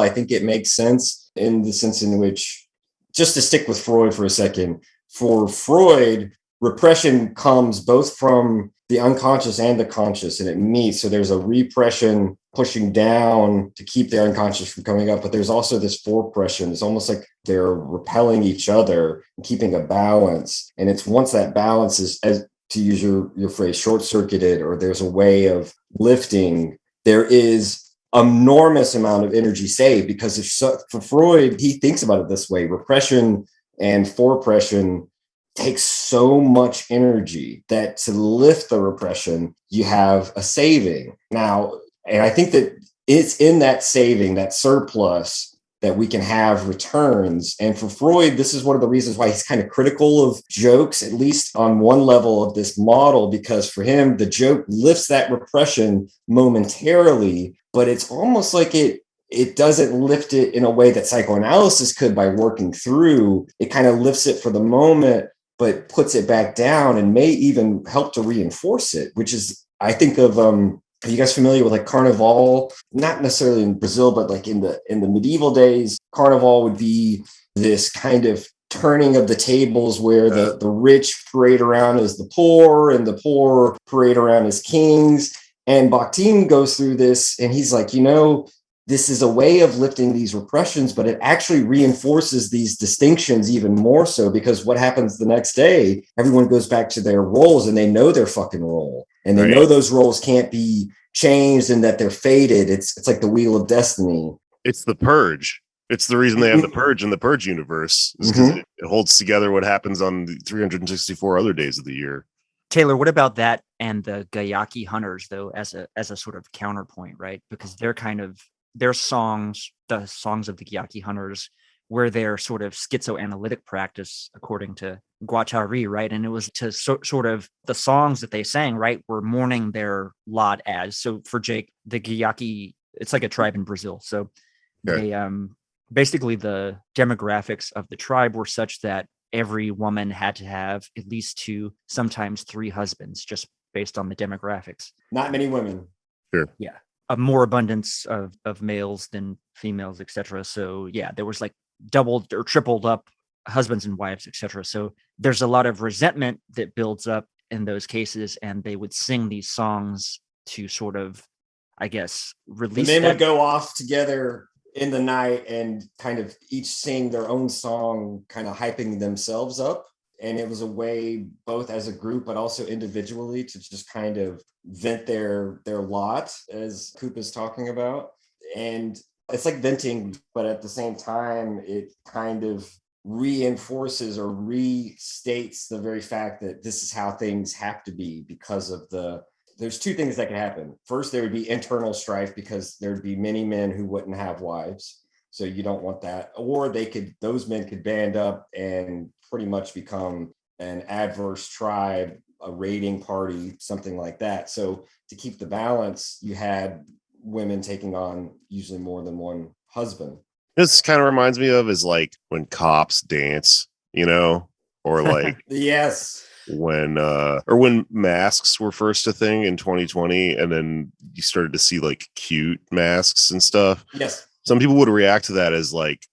I think it makes sense in the sense in which, just to stick with Freud for a second, for Freud, repression comes both from the unconscious and the conscious, and it meets. So there's a repression pushing down to keep the unconscious from coming up, but there's also this forepression. It's almost like they're repelling each other and keeping a balance. And it's once that balance is, as to use your phrase, short-circuited, or there's a way of lifting, there is enormous amount of energy saved, because for Freud, he thinks about it this way: repression and forepression takes so much energy that to lift the repression, you have a saving. Now, and I think that it's in that saving, that surplus, that we can have returns. And for Freud, this is one of the reasons why he's kind of critical of jokes, at least on one level of this model, because for him, the joke lifts that repression momentarily, but it's almost like it doesn't lift it in a way that psychoanalysis could by working through. It kind of lifts it for the moment, but puts it back down and may even help to reinforce it, which is, I think of, are you guys familiar with like Carnival? Not necessarily in Brazil, but like in the medieval days, Carnival would be this kind of turning of the tables where the rich parade around as the poor and the poor parade around as kings. And Bakhtin goes through this and he's like, this is a way of lifting these repressions, but it actually reinforces these distinctions even more so, because what happens the next day, everyone goes back to their roles and they know their fucking role, and they know those roles can't be changed and that they're fated. It's like the wheel of destiny. It's the purge. It's the reason they have the purge in the purge universe, is because it holds together what happens on the 364 other days of the year. Taylor, what about that and the Gayaki hunters, though, as a sort of counterpoint, right? Because they're kind of their songs, the songs of the Gyaki hunters, were their sort of schizoanalytic practice, according to Guattari, right? And it was to sort of the songs that they sang, right, were mourning their lot. So for Jake, the Gyaki, it's like a tribe in Brazil. So they basically, the demographics of the tribe were such that every woman had to have at least 2, sometimes 3 husbands, just based on the demographics. Not many women. Sure. Yeah. A more abundance of males than females, etc. So yeah, there was like doubled or tripled up husbands and wives, etc. So there's a lot of resentment that builds up in those cases, and they would sing these songs to sort of, I guess, release. The men would go off together in the night and kind of each sing their own song, kind of hyping themselves up. And it was a way, both as a group, but also individually, to just kind of vent their lot, as Coop is talking about. And it's like venting, but at the same time, it kind of reinforces or restates the very fact that this is how things have to be, because of there's 2 things that can happen. First, there would be internal strife, because there would be many men who wouldn't have wives. So you don't want that. Or those men could band up and pretty much become an adverse tribe, a raiding party, something like that. So to keep the balance, you had women taking on usually more than one husband. This kind of reminds me of is like when cops dance, or like yes. When masks were first a thing in 2020, and then you started to see like cute masks and stuff. Yes. Some people would react to that as like,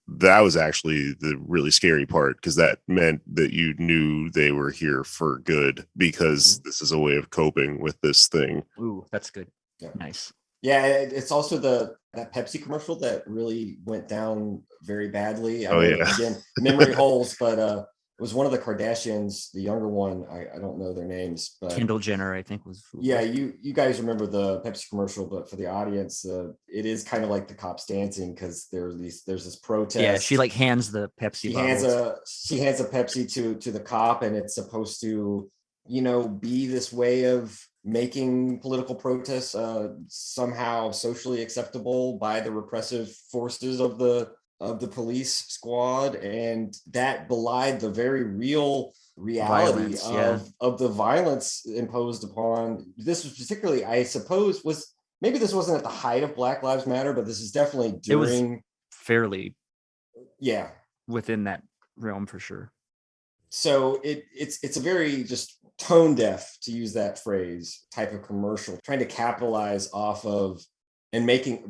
that was actually the really scary part, because that meant that you knew they were here for good, because this is a way of coping with this thing. Ooh, that's good. Yeah. Nice. Yeah, it's also that Pepsi commercial that really went down very badly. I Oh, know, yeah. again, memory holes, but it was one of the Kardashians, the younger one. I don't know their names, but Kendall Jenner, I think, was. yeah, you guys remember the Pepsi commercial, but for the audience, it is kind of like the cops dancing because there's this protest. Yeah, she like hands the Pepsi She hands a Pepsi to the cop, and it's supposed to, be this way of making political protests somehow socially acceptable by the repressive forces of the police squad, and that belied the very real reality of the violence imposed upon. This was particularly, I suppose, maybe this wasn't at the height of Black Lives Matter, but this is definitely during. It was fairly, yeah, within that realm for sure. So it's a very just tone deaf, to use that phrase, type of commercial, trying to capitalize off of and making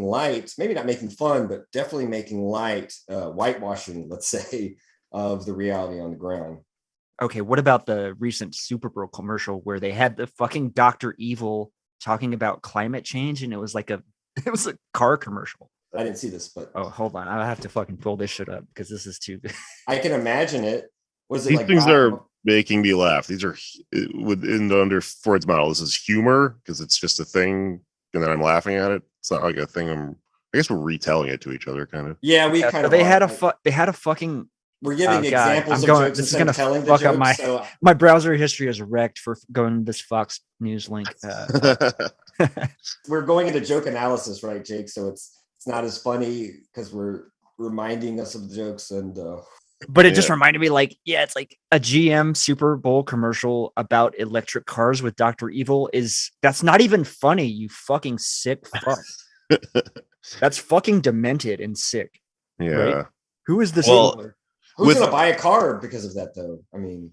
light, maybe not making fun, but definitely making light, whitewashing, let's say, of the reality on the ground. Okay, what about the recent Super Bowl commercial where they had the fucking Dr. Evil talking about climate change, and it was a car commercial? I didn't see this, but hold on, I have to fucking pull this shit up because this is too. I can imagine it. Was it These like things are making me laugh. These are under Freud's model. This is humor because it's just a thing, and then I'm laughing at it. It's not like a thing. I guess we're retelling it to each other, kind of. Yeah, we kind of. They had a fucking. We're giving examples of jokes. This is going to telling fuck the up jokes, my browser history is wrecked for going to this Fox News link. We're going into joke analysis, right, Jake? So it's not as funny because we're reminding us of the jokes and. But it just reminded me, it's like a GM Super Bowl commercial about electric cars with Dr. Evil that's not even funny, you fucking sick fuck. That's fucking demented and sick. Yeah. Right? Who is this? Who's going to buy a car because of that, though? I mean,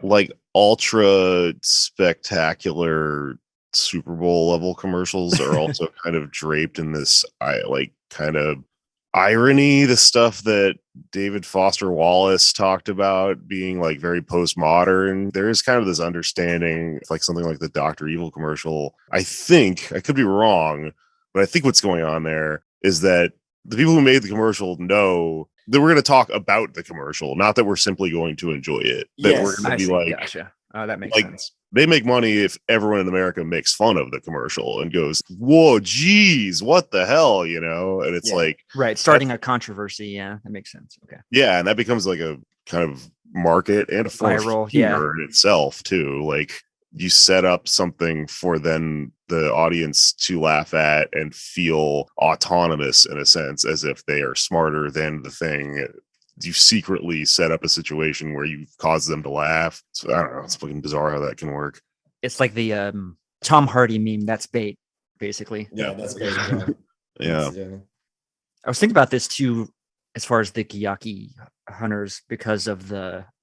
like ultra spectacular Super Bowl level commercials are also kind of draped in this, kind of irony, the stuff that David Foster Wallace talked about being like very postmodern. There is kind of this understanding, like something like the Dr. Evil commercial. I think, I could be wrong, but I think what's going on there is that the people who made the commercial know that we're going to talk about the commercial, not that we're simply going to enjoy it. That we're going to be like, gotcha. That makes sense. They make money if everyone in America makes fun of the commercial and goes, whoa, geez, what the hell, And it's right, starting a controversy. Yeah, that makes sense. Okay. Yeah, and that becomes like a kind of market and a form of humor in itself too. Like you set up something for then the audience to laugh at and feel autonomous in a sense, as if they are smarter than the thing. You secretly set up a situation where you cause them to laugh. So, I don't know. It's fucking bizarre how that can work. It's like the Tom Hardy meme. That's bait, basically. Yeah, that's bait. Yeah. I was thinking about this too, as far as the Gyaki hunters, because of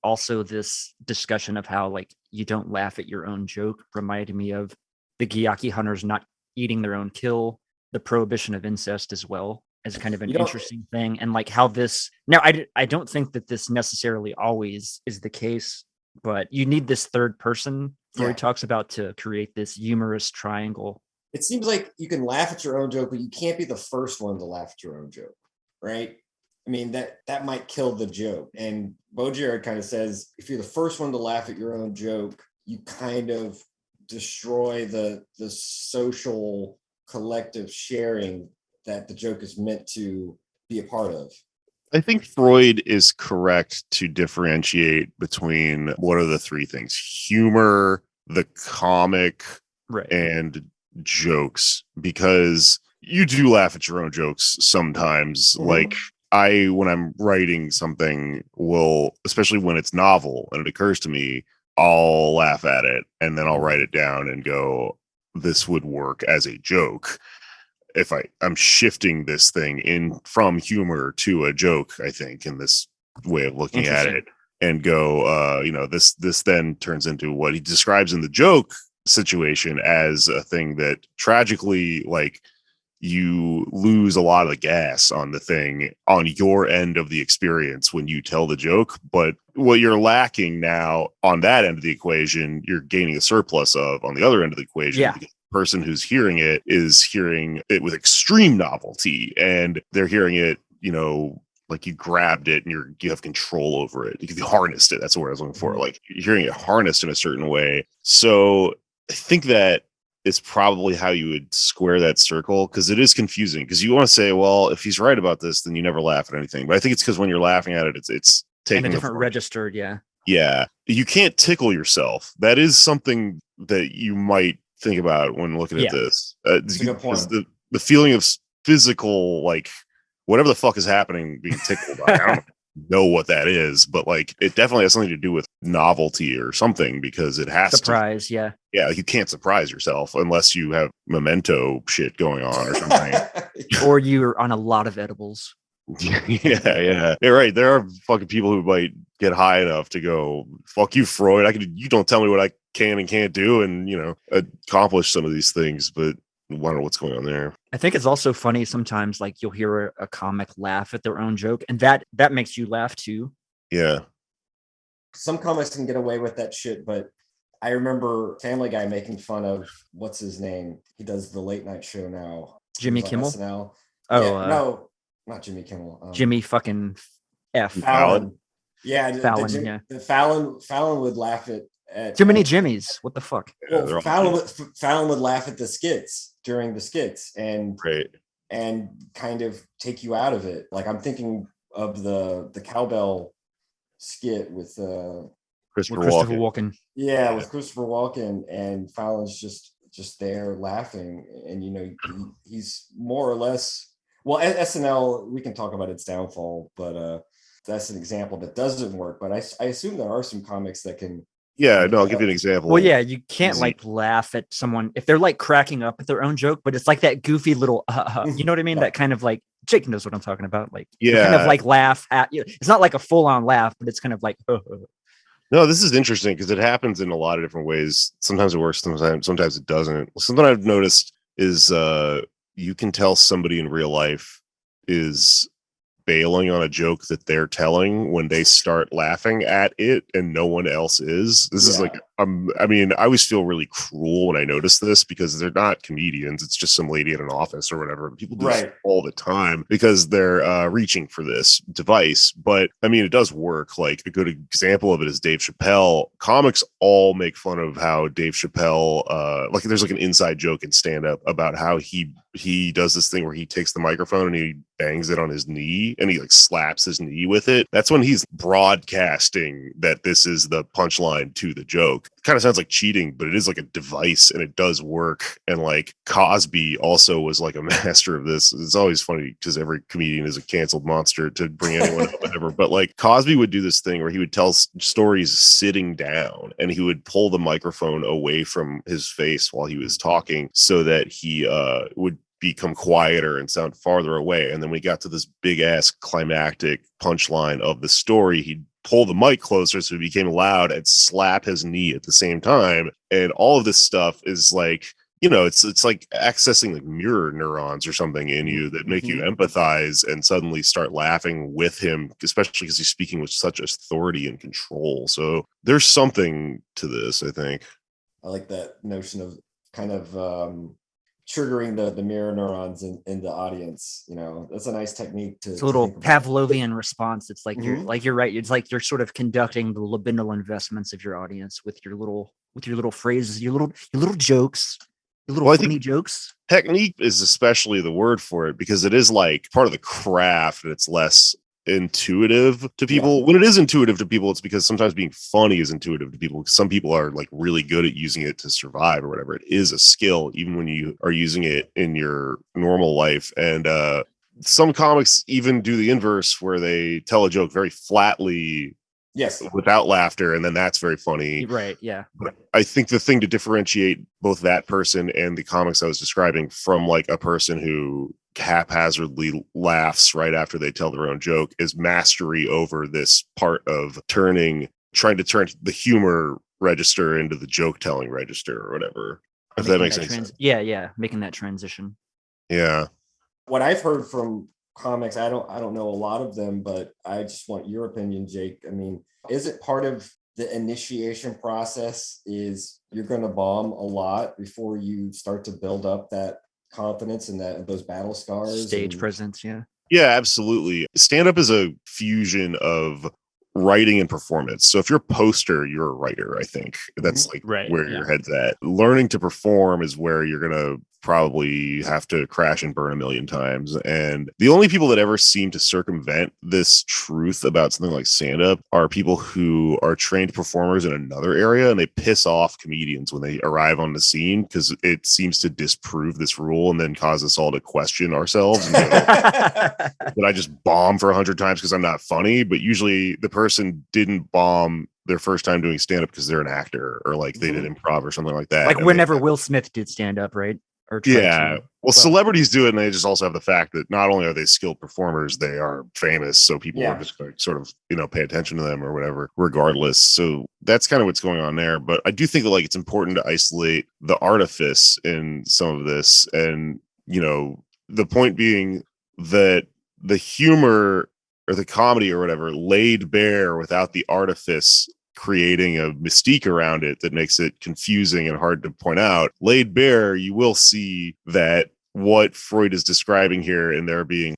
also this discussion of how you don't laugh at your own joke reminded me of the Gyaki hunters not eating their own kill, the prohibition of incest as well, as kind of an interesting thing. And how this now, I don't think that this necessarily always is the case, but you need this third person Freud talks about to create this humorous triangle. It seems like you can laugh at your own joke, but you can't be the first one to laugh at your own joke, right? I mean, that might kill the joke. And Baudrillard kind of says, if you're the first one to laugh at your own joke, you kind of destroy the social collective sharing that the joke is meant to be a part of. I think Freud is correct to differentiate between what are the three things: humor, the comic, right, and jokes, because you do laugh at your own jokes sometimes. Mm-hmm. When I'm writing something, especially when it's novel and it occurs to me, I'll laugh at it and then I'll write it down and go, this would work as a joke. If I'm shifting this thing in from humor to a joke, I think, in this way of looking at it, and go, this then turns into what he describes in the joke situation as a thing that tragically, you lose a lot of the gas on the thing on your end of the experience when you tell the joke. But what you're lacking now on that end of the equation, you're gaining a surplus of on the other end of the equation. Yeah. Because person who's hearing it is hearing it with extreme novelty, and they're hearing it, like you grabbed it and you have control over it. You harnessed it. That's the word I was looking for. Like you're hearing it harnessed in a certain way. So I think that is probably how you would square that circle, because it is confusing, because you want to say, well, if he's right about this, then you never laugh at anything. But I think it's because when you're laughing at it, it's taking in a different register. Yeah. Yeah. You can't tickle yourself. That is something that you might think about when looking at this. That's a good point. The feeling of physical, like whatever the fuck is happening, being tickled by. I don't know what that is, but like it definitely has something to do with novelty or something, because it has surprise. Yeah. Yeah. You can't surprise yourself unless you have memento shit going on or something. Or you're on a lot of edibles. Yeah. You're right. There are fucking people who might get high enough to go, fuck you, Freud. You don't tell me what I can and can't do, and accomplish some of these things, but I don't know what's going on there. I think it's also funny sometimes, like you'll hear a comic laugh at their own joke, and that makes you laugh too. Yeah. Some comics can get away with that shit, but I remember Family Guy making fun of what's his name. He does the late night show now. Jimmy Kimmel. SNL. Oh, yeah, no, not Jimmy Kimmel. Jimmy fucking F. Fallon. Yeah, Fallon. The Fallon would laugh at too many Jimmys. What the fuck? Well, Fallon would laugh at the skits during the skits and kind of take you out of it. Like I'm thinking of the cowbell skit with Christopher Walken. Yeah, with Christopher Walken, and Fallon's just there laughing, and he's more or less. Well, SNL, we can talk about its downfall, but that's an example that doesn't work. But I assume there are some comics that can. Yeah, no, I'll give you an example. Well, yeah, you can't like laugh at someone if they're like cracking up at their own joke, but it's like that goofy little, you know what I mean? That kind of like, Jake knows what I'm talking about. Like, kind of like laugh at you. It's not like a full on laugh, but it's kind of like, No, this is interesting because it happens in a lot of different ways. Sometimes it works, sometimes it doesn't. Something I've noticed is you can tell somebody in real life is bailing on a joke that they're telling when they start laughing at it and no one else is. This is like, I always feel really cruel when I notice this, because they're not comedians. It's just some lady in an office or whatever. People do this all the time because they're reaching for this device. But it does work. Like a good example of it is Dave Chappelle. Comics all make fun of how Dave Chappelle, like there's like an inside joke in stand-up about how he does this thing where he takes the microphone and he bangs it on his knee and he like slaps his knee with it. That's when he's broadcasting that this is the punchline to the joke. It kind of sounds like cheating, but it is like a device and it does work. And like Cosby also was like a master of this. It's always funny because every comedian is a canceled monster to bring anyone up, whatever. But like Cosby would do this thing where he would tell stories sitting down and he would pull the microphone away from his face while he was talking so that he would become quieter and sound farther away. And then we got to this big ass climactic punchline of the story, he'd pull the mic closer so it became loud and slap his knee at the same time. And all of this stuff is like, it's like accessing like mirror neurons or something in you that make you empathize and suddenly start laughing with him, especially because he's speaking with such authority and control. So there's something to this, I think. I like that notion of kind of triggering the mirror neurons in the audience. That's a nice technique to. It's a little Pavlovian response. It's like you're right. It's like you're sort of conducting the libidinal investments of your audience with your little phrases, your little jokes, your little funny jokes. Technique is especially the word for it because it is like part of the craft and it's less intuitive to people. When it is intuitive to people, it's because sometimes being funny is intuitive to people. Some people are like really good at using it to survive or whatever. It is a skill even when you are using it in your normal life. And some comics even do the inverse where they tell a joke very flatly without laughter, and then that's very funny. Right. Yeah. But I think the thing to differentiate both that person and the comics I was describing from like a person who haphazardly laughs right after they tell their own joke is mastery over this part of trying to turn the humor register into the joke telling register or whatever, if that makes sense. Yeah, making that transition. Yeah. What I've heard from comics, I don't know a lot of them, but I just want your opinion, Jake. Is it part of the initiation process is you're going to bomb a lot before you start to build up that confidence and those battle scars, Stage presence, yeah. Yeah, absolutely. Stand up is a fusion of writing and performance. So if you're a poster, you're a writer, I think. That's like where your head's at. Learning to perform is where you're going to probably have to crash and burn a million times. And the only people that ever seem to circumvent this truth about something like stand-up are people who are trained performers in another area, and they piss off comedians when they arrive on the scene because it seems to disprove this rule and then cause us all to question ourselves. And did I just bomb for 100 times because I'm not funny? But usually the person didn't bomb their first time doing stand-up because they're an actor or like they did improv or something like that. Like whenever Will Smith did stand-up, right? Well, celebrities do it, and they just also have the fact that not only are they skilled performers, they are famous, so people are just going to sort of, pay attention to them or whatever, regardless. So that's kind of what's going on there. But I do think that like it's important to isolate the artifice in some of this, and the point being that the humor or the comedy or whatever laid bare without the artifice creating a mystique around it that makes it confusing and hard to point out. Laid bare, you will see that what Freud is describing here, and there being,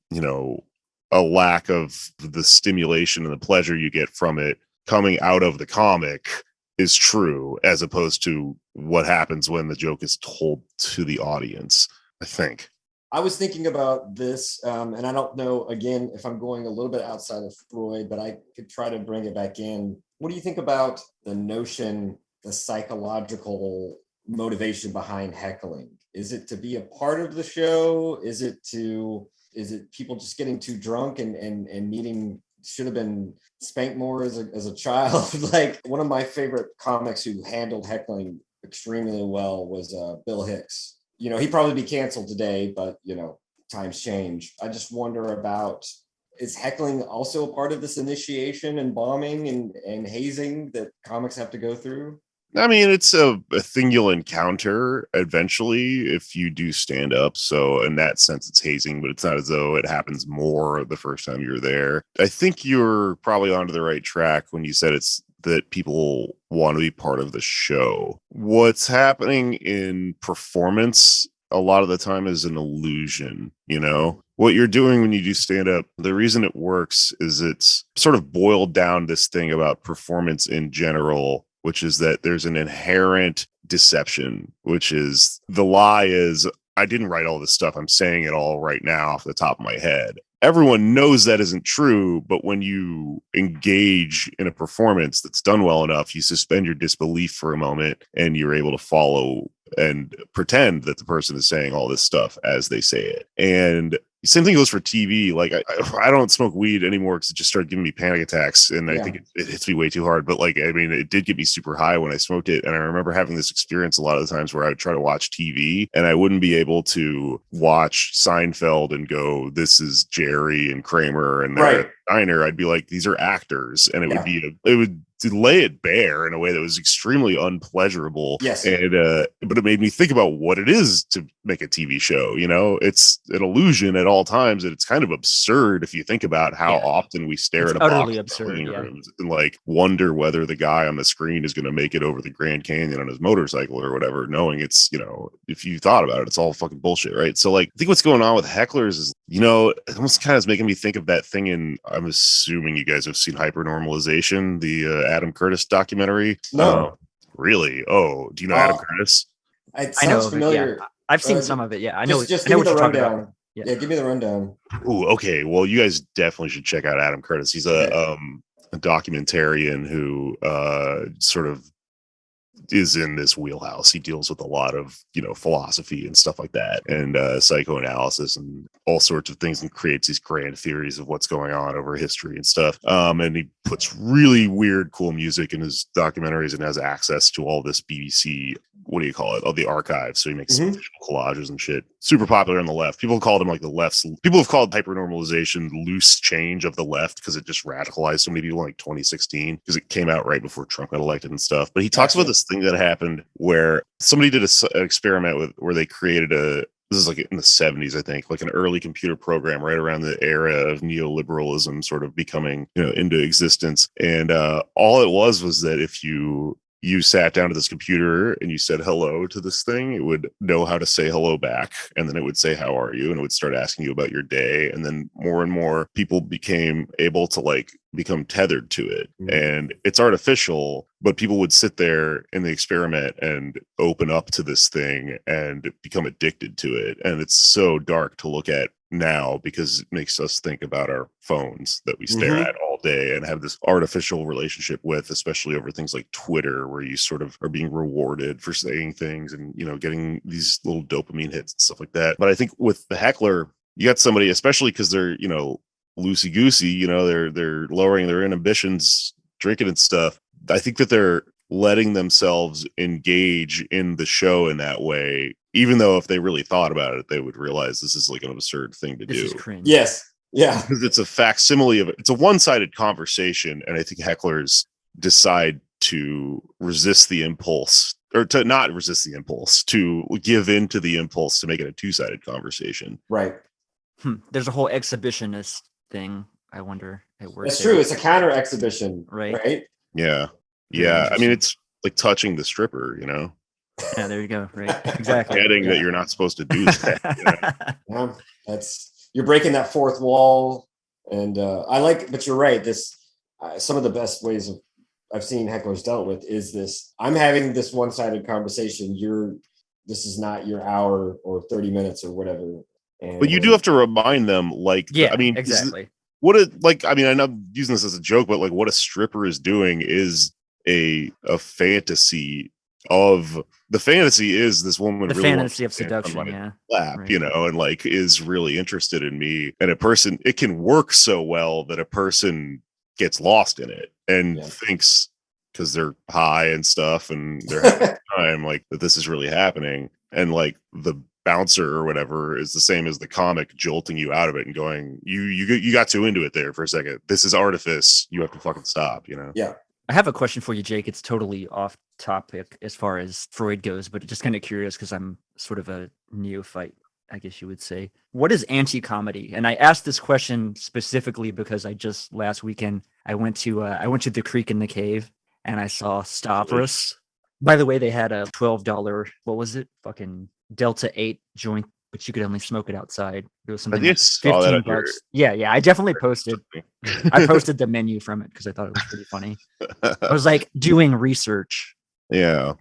a lack of the stimulation and the pleasure you get from it coming out of the comic is true, as opposed to what happens when the joke is told to the audience, I think. I was thinking about this, and I don't know, again, if I'm going a little bit outside of Freud, but I could try to bring it back in. What do you think about the notion, the psychological motivation behind heckling? Is it to be a part of the show? Is it people just getting too drunk and needing, should have been spanked more as a child? Like one of my favorite comics who handled heckling extremely well was Bill Hicks. He'd probably be canceled today, but times change. I just wonder about, is heckling also a part of this initiation and bombing and hazing that comics have to go through? I mean, it's a thing you'll encounter eventually if you do stand up. So in that sense, it's hazing, but it's not as though it happens more the first time you're there. I think you're probably onto the right track when you said it's that people want to be part of the show. What's happening in performance a lot of the time is an illusion, What you're doing when you do stand up, the reason it works is it's sort of boiled down this thing about performance in general, which is that there's an inherent deception, which is the lie is, I didn't write all this stuff. I'm saying it all right now off the top of my head. Everyone knows that isn't true, but when you engage in a performance that's done well enough, you suspend your disbelief for a moment and you're able to follow and pretend that the person is saying all this stuff as they say it. And same thing goes for TV. Like I don't smoke weed anymore because it just started giving me panic attacks, and I think it hits me way too hard. But it did get me super high when I smoked it, and I remember having this experience a lot of the times where I would try to watch TV and I wouldn't be able to watch Seinfeld and go, "This is Jerry and Kramer and they're at the diner." I'd be like, "These are actors," and it would to lay it bare in a way that was extremely unpleasurable. Yes. And but it made me think about what it is to make a TV show. It's an illusion at all times, and it's kind of absurd if you think about how often we stare at a utterly box absurd, in rooms and like wonder whether the guy on the screen is going to make it over the Grand Canyon on his motorcycle or whatever, knowing it's, if you thought about it, it's all fucking bullshit, right? So like I think what's going on with hecklers is, it almost kind of is making me think of that thing in, I'm assuming you guys have seen Hypernormalization, the Adam Curtis documentary. No. Really? Oh, do you know Adam Curtis? It sounds familiar. I've seen some of it. Yeah, I know. Just I know give me what the you're talking rundown. about. Yeah, give me the rundown. Ooh, okay. Well, you guys definitely should check out Adam Curtis. He's a documentarian who sort of is in this wheelhouse. He deals with a lot of, philosophy and stuff like that, and psychoanalysis and all sorts of things, and creates these grand theories of what's going on over history and stuff. And he puts really weird, cool music in his documentaries and has access to all this BBC, what do you call it? All the archives. So he makes some visual collages and shit. Super popular on the left. People called him like the left's. People have called Hypernormalization loose change of the left because it just radicalized so many people in like 2016 because it came out right before Trump got elected and stuff. But he talks about this thing that happened where somebody did an experiment where they created this is like in the 70s, I think, like an early computer program right around the era of neoliberalism sort of becoming, into existence. And all it was that if you sat down to this computer and you said hello to this thing, it would know how to say hello back. And then it would say, how are you? And it would start asking you about your day. And then more and more people became able to like become tethered to it. And it's artificial, but people would sit there in the experiment and open up to this thing and become addicted to it. And it's so dark to look at now because it makes us think about our phones that we stare at all day and have this artificial relationship with, especially over things like Twitter, where you sort of are being rewarded for saying things and, getting these little dopamine hits and stuff like that. But I think with the heckler, you got somebody, especially because they're, loosey goosey, they're lowering their inhibitions, drinking and stuff. I think that they're letting themselves engage in the show in that way, even though if they really thought about it, they would realize this is like an absurd thing to do. Is cringe. Yes. Yeah. Because it's a facsimile of it. It's a one-sided conversation. And I think hecklers decide to resist the impulse, or to not resist the impulse, to give in to the impulse to make it a two-sided conversation. Right. There's a whole exhibitionist thing, I wonder. That's true. It's a counter exhibition. Right. Yeah. Yeah. I mean, it's like touching the stripper, Yeah, there you go. Right. Exactly. Getting that you're not supposed to do that. Yeah, you're breaking that fourth wall. And but you're right. This, some of the best ways I've seen hecklers dealt with is this: I'm having this one-sided conversation. This is not your hour or 30 minutes or whatever. But you do have to remind them, like, exactly. I'm not using this as a joke, but like what a stripper is doing is a fantasy of, the fantasy is this woman, the really fantasy of seduction, lap, right. And like is really interested in me, and it can work so well that a person gets lost in it and thinks, because they're high and stuff and they're having a time, like that this is really happening. And like the bouncer or whatever is the same as the comic jolting you out of it and going, you got too into it there for a second. This is artifice. You have to fucking stop, Yeah. I have a question for you, Jake. It's totally off topic as far as Freud goes, but just kind of curious because I'm sort of a neophyte, I guess you would say. What is anti-comedy? And I asked this question specifically because last weekend I went to the Creek in the Cave and I saw Stavros. By the way, they had a $12, what was it? Fucking Delta 8 joint, but you could only smoke it outside. It was something like $15. Yeah, I definitely posted. I posted the menu from it because I thought it was pretty funny. I was like doing research. Yeah.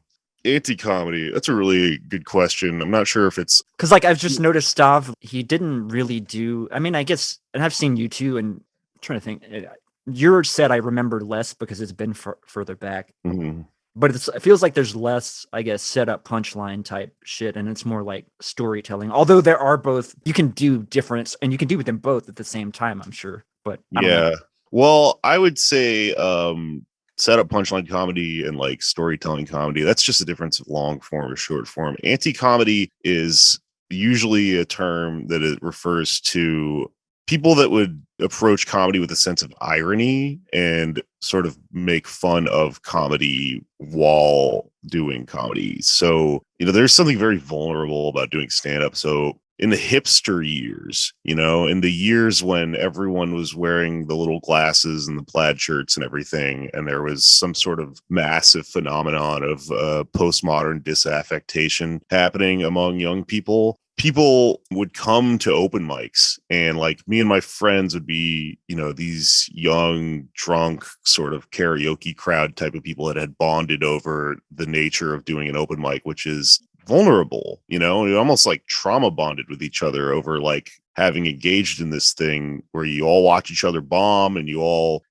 Anti-comedy. That's a really good question. I'm not sure if it's because like I've just noticed Stav, he didn't really do. I mean, I guess, and I've seen you too, and I'm trying to think. Your set I remember less because it's been further back. Mm-hmm. But it feels like there's less, I guess, setup punchline type shit, and it's more like storytelling. Although there are both, you can do different, and you can do them both at the same time, I'm sure. But I don't know. Well, I would say setup punchline comedy and like storytelling comedy, that's just a difference of long form or short form. Anti-comedy is usually a term that it refers to people that would approach comedy with a sense of irony and sort of make fun of comedy while doing comedy. So, there's something very vulnerable about doing stand-up. So in the hipster years, in the years when everyone was wearing the little glasses and the plaid shirts and everything, and there was some sort of massive phenomenon of postmodern disaffectation happening among young people would come to open mics, and like me and my friends would be, these young, drunk, sort of karaoke crowd type of people that had bonded over the nature of doing an open mic, which is vulnerable, almost like trauma bonded with each other over like having engaged in this thing where you all watch each other bomb and you all,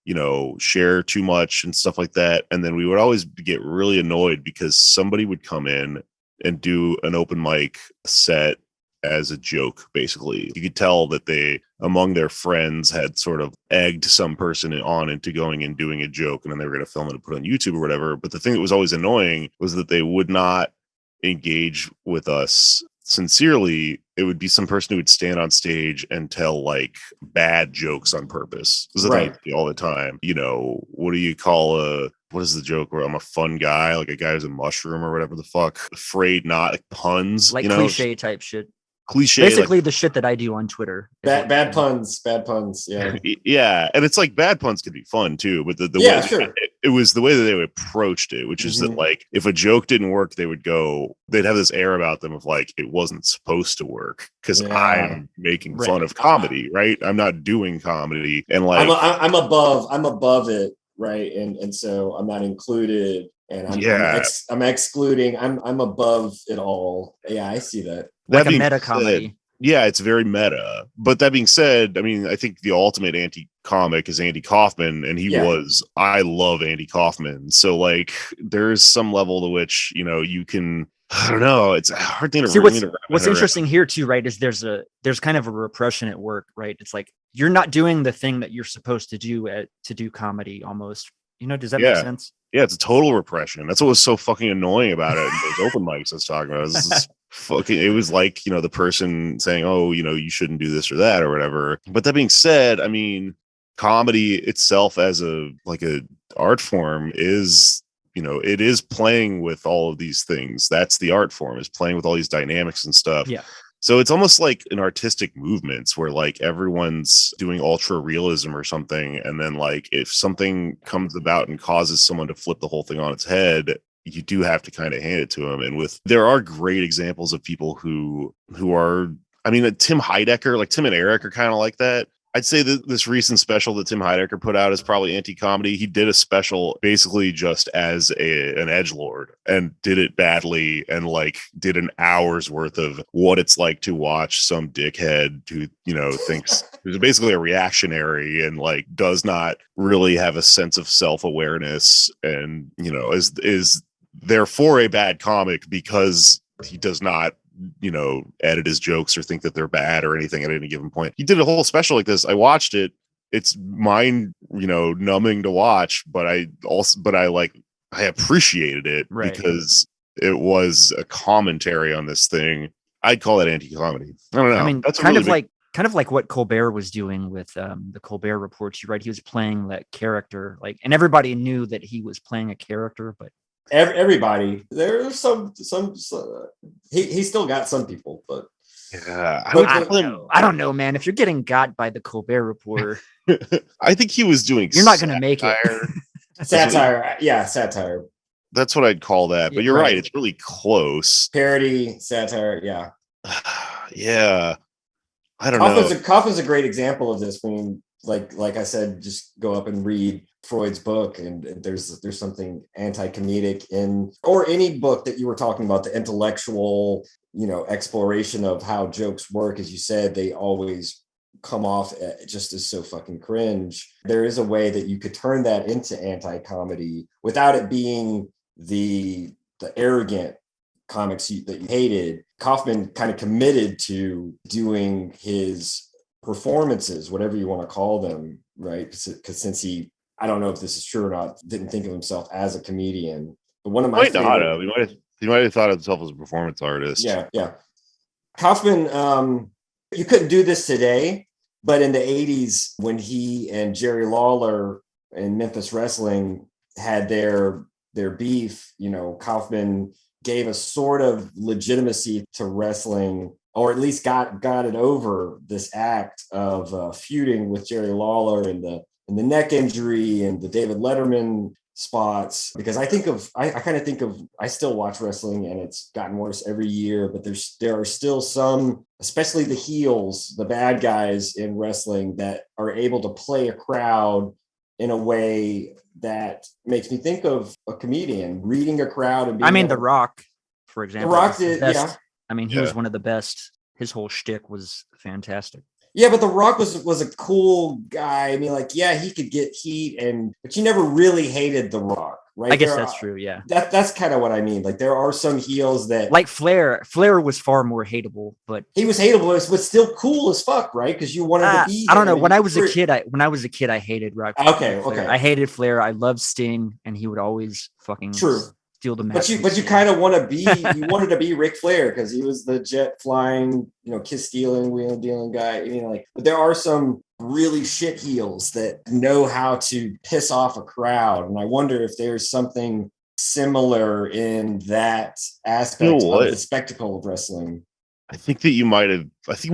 share too much and stuff like that. And then we would always get really annoyed because somebody would come in and do an open mic set as a joke. Basically, you could tell that they, among their friends, had sort of egged some person on into going and doing a joke, and then they were going to film it and put it on YouTube or whatever. But the thing that was always annoying was that they would not engage with us sincerely. It would be some person who would stand on stage and tell like bad jokes on purpose. This is right. All the time. What do you call what is the joke where I'm a fun guy, like a guy who's a mushroom or whatever the fuck, afraid not, like puns, like cliche type shit. cliche. Basically the shit that I do on Twitter. Bad puns. Yeah. Yeah. And it's like bad puns can be fun too, but the Yeah, way sure. it was the way that they approached it, which is that like if a joke didn't work, they'd have this air about them of like it wasn't supposed to work because I'm making fun of comedy, right? I'm not doing comedy, and like I'm above it, right? And so I'm not included, and I'm excluding. I'm above it all. Yeah, I see that. Like a meta comedy. Yeah, it's very meta. But that being said, I mean, I think the ultimate anti-comic is Andy Kaufman, and I love Andy Kaufman. So like there's some level to which, you can, I don't know, it's a hard thing to see. What's interesting here too, right, is there's kind of a repression at work, right? It's like you're not doing the thing that you're supposed to do comedy almost. Does that make sense? Yeah, it's a total repression. That's what was so fucking annoying about it. Those open mics I was talking about. It was like, the person saying, oh, you shouldn't do this or that or whatever. But that being said, I mean, comedy itself as a art form is, it is playing with all of these things. That's the art form, is playing with all these dynamics and stuff. Yeah. So it's almost like an artistic movements where like everyone's doing ultra realism or something. And then like if something comes about and causes someone to flip the whole thing on its head, you do have to kind of hand it to them. There are great examples of people who are, I mean, Tim Heidecker, like Tim and Eric are kind of like that. I'd say that this recent special that Tim Heidecker put out is probably anti-comedy. He did a special basically just as an edgelord and did it badly and like did an hour's worth of what it's like to watch some dickhead who, thinks who's basically a reactionary and like does not really have a sense of self-awareness and, is therefore a bad comic because he does not edit his jokes or think that they're bad or anything at any given point. He did a whole special like this. I watched it. It's mind, numbing to watch, but I appreciated it because it was a commentary on this thing. I'd call it anti-comedy. I don't know. I mean, that's kind of like what Colbert was doing with the Colbert Report. Right? He was playing that character, and everybody knew that he was playing a character, but everybody, there's some he still got some people, but yeah, I don't know, man. If you're getting got by the Colbert Reporter, I think he was doing you're not going to make it. Satire. That's what I'd call that. But you're right. It's really close. Parody, satire. Yeah. Yeah. I don't know. Kaufman's a great example of this. I mean, like I said, just go up and read Freud's book, and there's something anti-comedic in, or any book that you were talking about, the intellectual, exploration of how jokes work. As you said, they always come off just as so fucking cringe. There is a way that you could turn that into anti-comedy without it being the arrogant comics that you hated. Kaufman kind of committed to doing his performances, whatever you want to call them, right? Because since he, I don't know if this is true or not, didn't think of himself as a comedian. But one of my he might have thought of himself as a performance artist. Yeah. Kaufman, you couldn't do this today, but in the 80s, when he and Jerry Lawler and Memphis Wrestling had their beef, Kaufman gave a sort of legitimacy to wrestling, or at least got it over this act of feuding with Jerry Lawler and the neck injury and the David Letterman spots. Because I still watch wrestling, and it's gotten worse every year, but there are still some, especially the heels, the bad guys in wrestling, that are able to play a crowd in a way that makes me think of a comedian reading a crowd. And The Rock, for example. The Rock did, yeah. He was one of the best. His whole shtick was fantastic. Yeah, but The Rock was a cool guy. I mean, he could get heat, but you never really hated The Rock, right? I guess that's true. Yeah, that's kind of what I mean. Like, there are some heels that, like Flair. Flair was far more hateable, but he was hateable, but still cool as fuck, right? Because you wanted to be. I don't know. When I was a kid, I hated Rock. Okay. I hated Flair. I loved Sting, and he would always fucking steal the match. But you kind of want to be. You wanted to be Ric Flair because he was the jet flying, kiss stealing, wheel dealing guy. I mean, but there are some really shit heels that know how to piss off a crowd, and I wonder if there's something similar in that aspect of the spectacle of wrestling. I think that we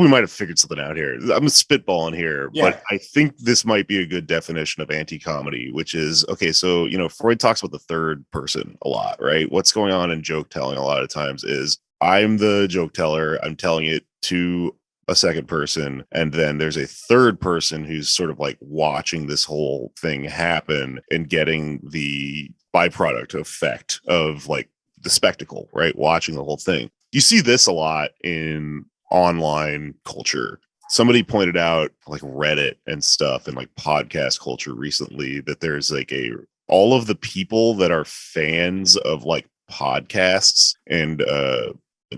might have figured something out here. I'm spitballing here, Yeah. but I think this might be a good definition of anti-comedy, which is, okay, so, Freud talks about the third person a lot, right? What's going on in joke telling a lot of times is I'm the joke teller, I'm telling it to a second person, and then there's a third person who's sort of like watching this whole thing happen and getting the byproduct effect of like the spectacle, right? Watching the whole thing. You see this a lot in online culture. Somebody pointed out like Reddit and stuff and like podcast culture recently that there's like all of the people that are fans of like podcasts and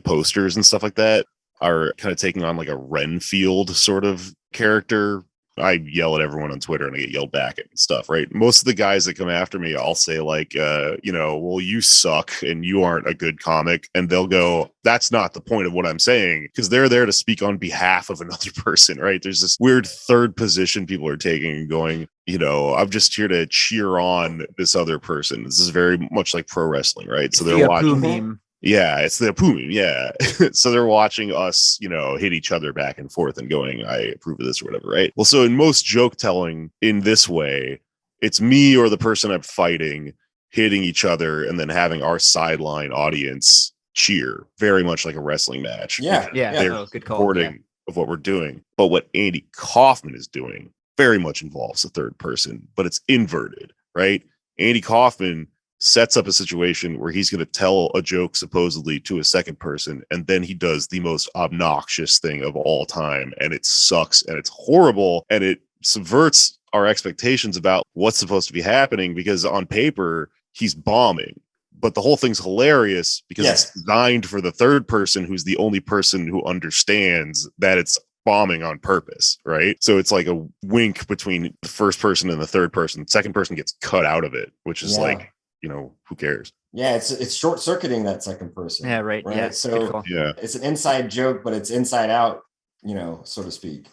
posters and stuff like that are kind of taking on like a Renfield sort of character. I yell at everyone on Twitter and I get yelled back at and stuff, right? Most of the guys that come after me, I'll say like, well, you suck and you aren't a good comic. And they'll go, that's not the point of what I'm saying, because they're there to speak on behalf of another person, right? There's this weird third position people are taking and going, I'm just here to cheer on this other person. This is very much like pro wrestling, right? So they're watching. Meme. Yeah, it's the Apu meme. Yeah. So they're watching us, hit each other back and forth and going, I approve of this or whatever, right? Well, so in most joke telling in this way, it's me or the person I'm fighting hitting each other and then having our sideline audience cheer, very much like a wrestling match. Yeah. They're Good call. supporting of what we're doing. But what Andy Kaufman is doing very much involves the third person, but it's inverted, right? Andy Kaufman sets up a situation where he's going to tell a joke supposedly to a second person, and then he does the most obnoxious thing of all time, and it sucks and it's horrible and it subverts our expectations about what's supposed to be happening, because on paper he's bombing, but the whole thing's hilarious because it's designed for the third person who's the only person who understands that it's bombing on purpose, right? So it's like a wink between the first person and the third person. The second person gets cut out of it, which is like, who cares? Yeah, it's short circuiting that second person. Yeah, right. Yeah. So it's an inside joke, but it's inside out, so to speak.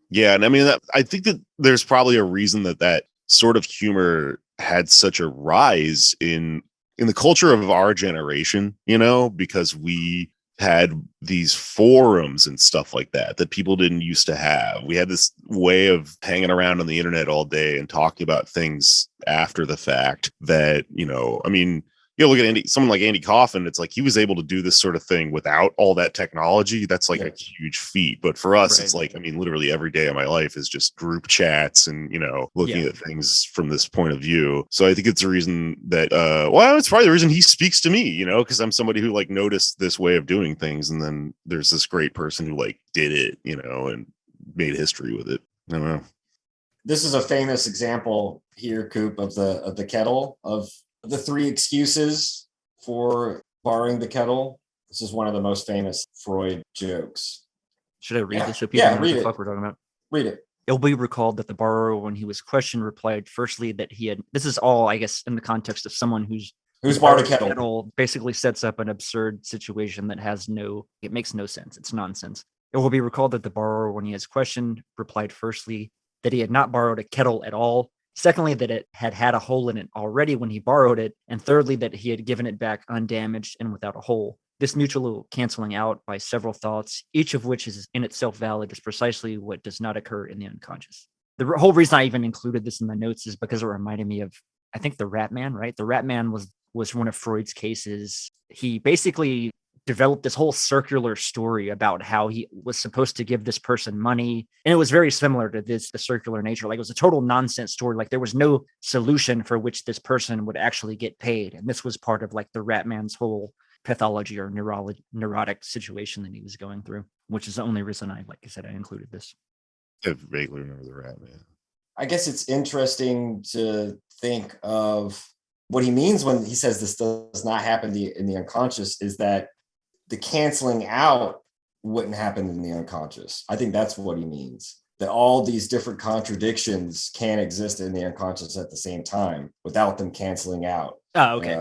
Yeah, and I mean, I think that there's probably a reason that sort of humor had such a rise in the culture of our generation, because we had these forums and stuff like that people didn't used to have. We had this way of hanging around on the internet all day and talking about things after the fact that, look at someone like Andy Kaufman. It's like he was able to do this sort of thing without all that technology. That's like a huge feat. But for us, it's like, literally every day of my life is just group chats and, looking at things from this point of view. So I think it's a reason that, it's probably the reason he speaks to me, because I'm somebody who like noticed this way of doing things. And then there's this great person who like did it, and made history with it. I don't know. This is a famous example here, Coop, of the kettle, of the three excuses for borrowing the kettle. This is one of the most famous Freud jokes. Should I read this so people know what the fuck we're talking about? Read it. It'll be recalled that the borrower, when he was questioned, replied firstly that he had, this is all, I guess, in the context of someone who's borrowed a kettle. Basically sets up an absurd situation that it makes no sense. It's nonsense. It will be recalled that the borrower, when he was questioned, replied firstly that he had not borrowed a kettle at all. Secondly, that it had a hole in it already when he borrowed it. And thirdly, that he had given it back undamaged and without a hole. This mutual canceling out by several thoughts, each of which is in itself valid, is precisely what does not occur in the unconscious. The whole reason I even included this in the notes is because it reminded me of, I think, the Rat Man, right? The Rat Man was one of Freud's cases. He basically developed this whole circular story about how he was supposed to give this person money. And it was very similar to the circular nature. Like, it was a total nonsense story. Like, there was no solution for which this person would actually get paid. And this was part of like the Rat Man's whole pathology or neurotic situation that he was going through, which is the only reason I included this. I vaguely remember the Rat Man. I guess it's interesting to think of what he means when he says this does not happen in the unconscious, is that the canceling out wouldn't happen in the unconscious. I think that's what he means. That all these different contradictions can exist in the unconscious at the same time without them canceling out. Oh, okay.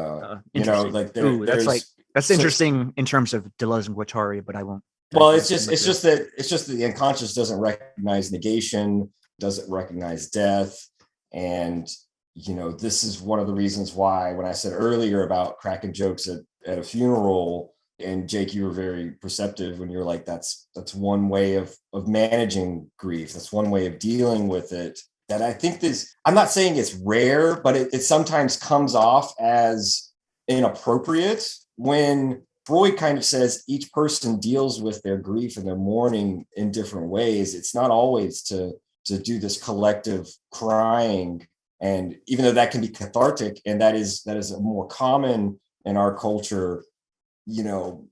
That's interesting in terms of Deleuze and Guattari, but I won't. Well, it's just that the unconscious doesn't recognize negation, doesn't recognize death, and this is one of the reasons why, when I said earlier about cracking jokes at a funeral, And Jake, you were very perceptive when you were like, that's one way of managing grief. That's one way of dealing with it. That I think I'm not saying it's rare, but it sometimes comes off as inappropriate when Freud kind of says each person deals with their grief and their mourning in different ways. It's not always to do this collective crying. And even though that can be cathartic, and that is more common in our culture,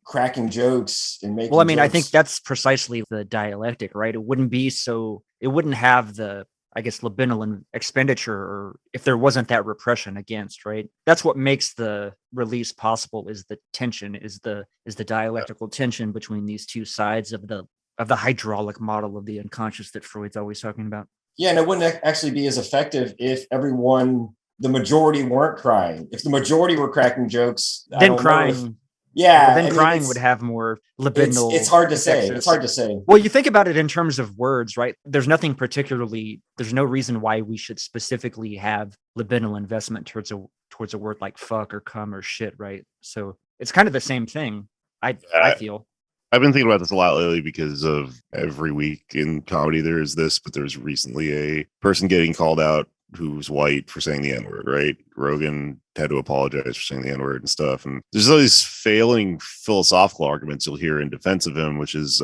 cracking jokes and making Well, I mean, jokes. I think that's precisely the dialectic, right? It wouldn't have the, I guess, libidinal expenditure, or if there wasn't that repression against, right? That's what makes the release possible, is the tension, is the dialectical tension between these two sides of the hydraulic model of the unconscious that Freud's always talking about. Yeah, and it wouldn't actually be as effective if the majority weren't crying. If the majority were cracking jokes, Then crying. Crying would have more libidinal. It's hard to say. It's hard to say. Well, you think about it in terms of words, right? There's no reason why we should specifically have libidinal investment towards a word like fuck or cum or shit, right? So it's kind of the same thing. I feel. I've been thinking about this a lot lately because of every week in comedy there is this, but there was recently a person getting called out who's white for saying the N-word, right? Rogan had to apologize for saying the N-word and stuff. And there's all these failing philosophical arguments you'll hear in defense of him, which is,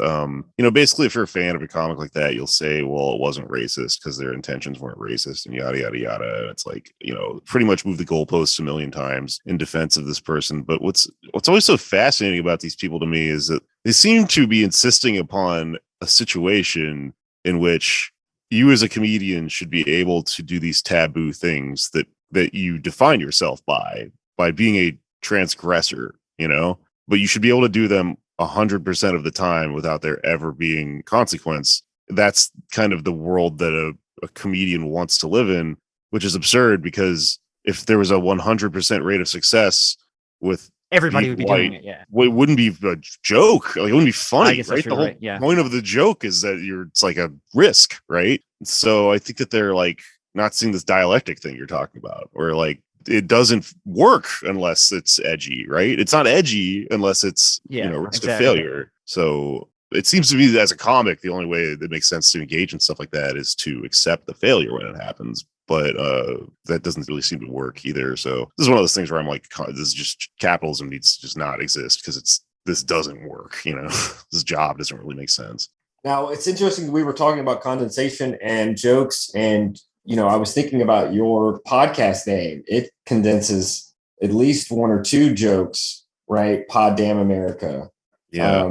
basically if you're a fan of a comic like that, you'll say, well, it wasn't racist because their intentions weren't racist and yada, yada, yada. And it's like, pretty much move the goalposts a million times in defense of this person. But what's always so fascinating about these people to me is that they seem to be insisting upon a situation in which you as a comedian should be able to do these taboo things that you define yourself by being a transgressor, but you should be able to do them 100% of the time without there ever being consequence. That's kind of the world that a comedian wants to live in, which is absurd, because if there was a 100% rate of success with everybody would be doing it. Yeah. Well, it wouldn't be a joke. Like, it wouldn't be funny, I guess right? The whole point of the joke is that it's like a risk, right? So I think that they're like not seeing this dialectic thing you're talking about, where like it doesn't work unless it's edgy, right? It's not edgy unless it's risk of failure. So it seems to me that as a comic, the only way that makes sense to engage in stuff like that is to accept the failure when it happens. But that doesn't really seem to work either. So this is one of those things where I'm like, this is just capitalism needs to just not exist because this doesn't work. This job doesn't really make sense. Now, it's interesting. We were talking about condensation and jokes, and I was thinking about your podcast name. It condenses at least one or two jokes, right? Pod Damn America. Yeah.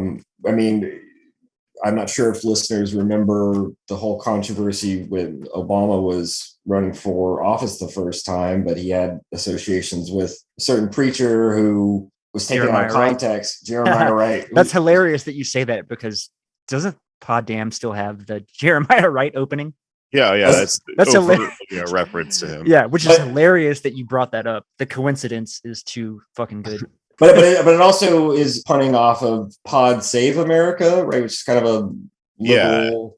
I'm not sure if listeners remember the whole controversy when Obama was running for office the first time, but he had associations with a certain preacher who was taken out of context. Jeremiah Wright. That's hilarious that you say that, because doesn't Pod Damn still have the Jeremiah Wright opening? Yeah, that's a reference to him. Yeah, which is hilarious that you brought that up. The coincidence is too fucking good. But it also is punning off of Pod Save America, right? Which is kind of a liberal.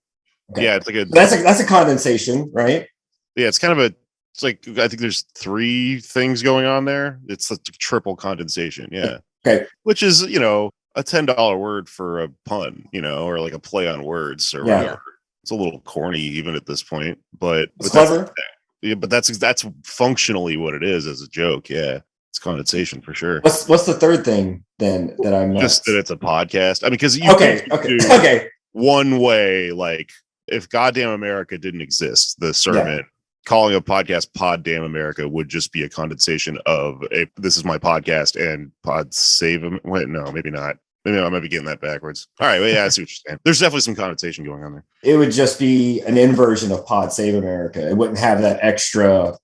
Okay. Yeah, it's like that's a condensation, right? Yeah, it's kind of it's like, I think there's three things going on there. It's like triple condensation. Yeah. Okay. Which is, a $10 word for a pun, or like a play on words or whatever. It's a little corny even at this point, but it's clever. But that's functionally what it is as a joke. Yeah. It's condensation for sure. What's the third thing then that I missed? Just that it's a podcast. I mean, because you okay. One way, like if Goddamn America didn't exist, the sermon calling a podcast Pod Damn America would just be a condensation of this is my podcast and Pod Save him. Wait, no, maybe not. Maybe I might be getting that backwards. All right, well, yeah, I see what you're saying. There's definitely some connotation going on there. It would just be an inversion of Pod Save America. It wouldn't have that extra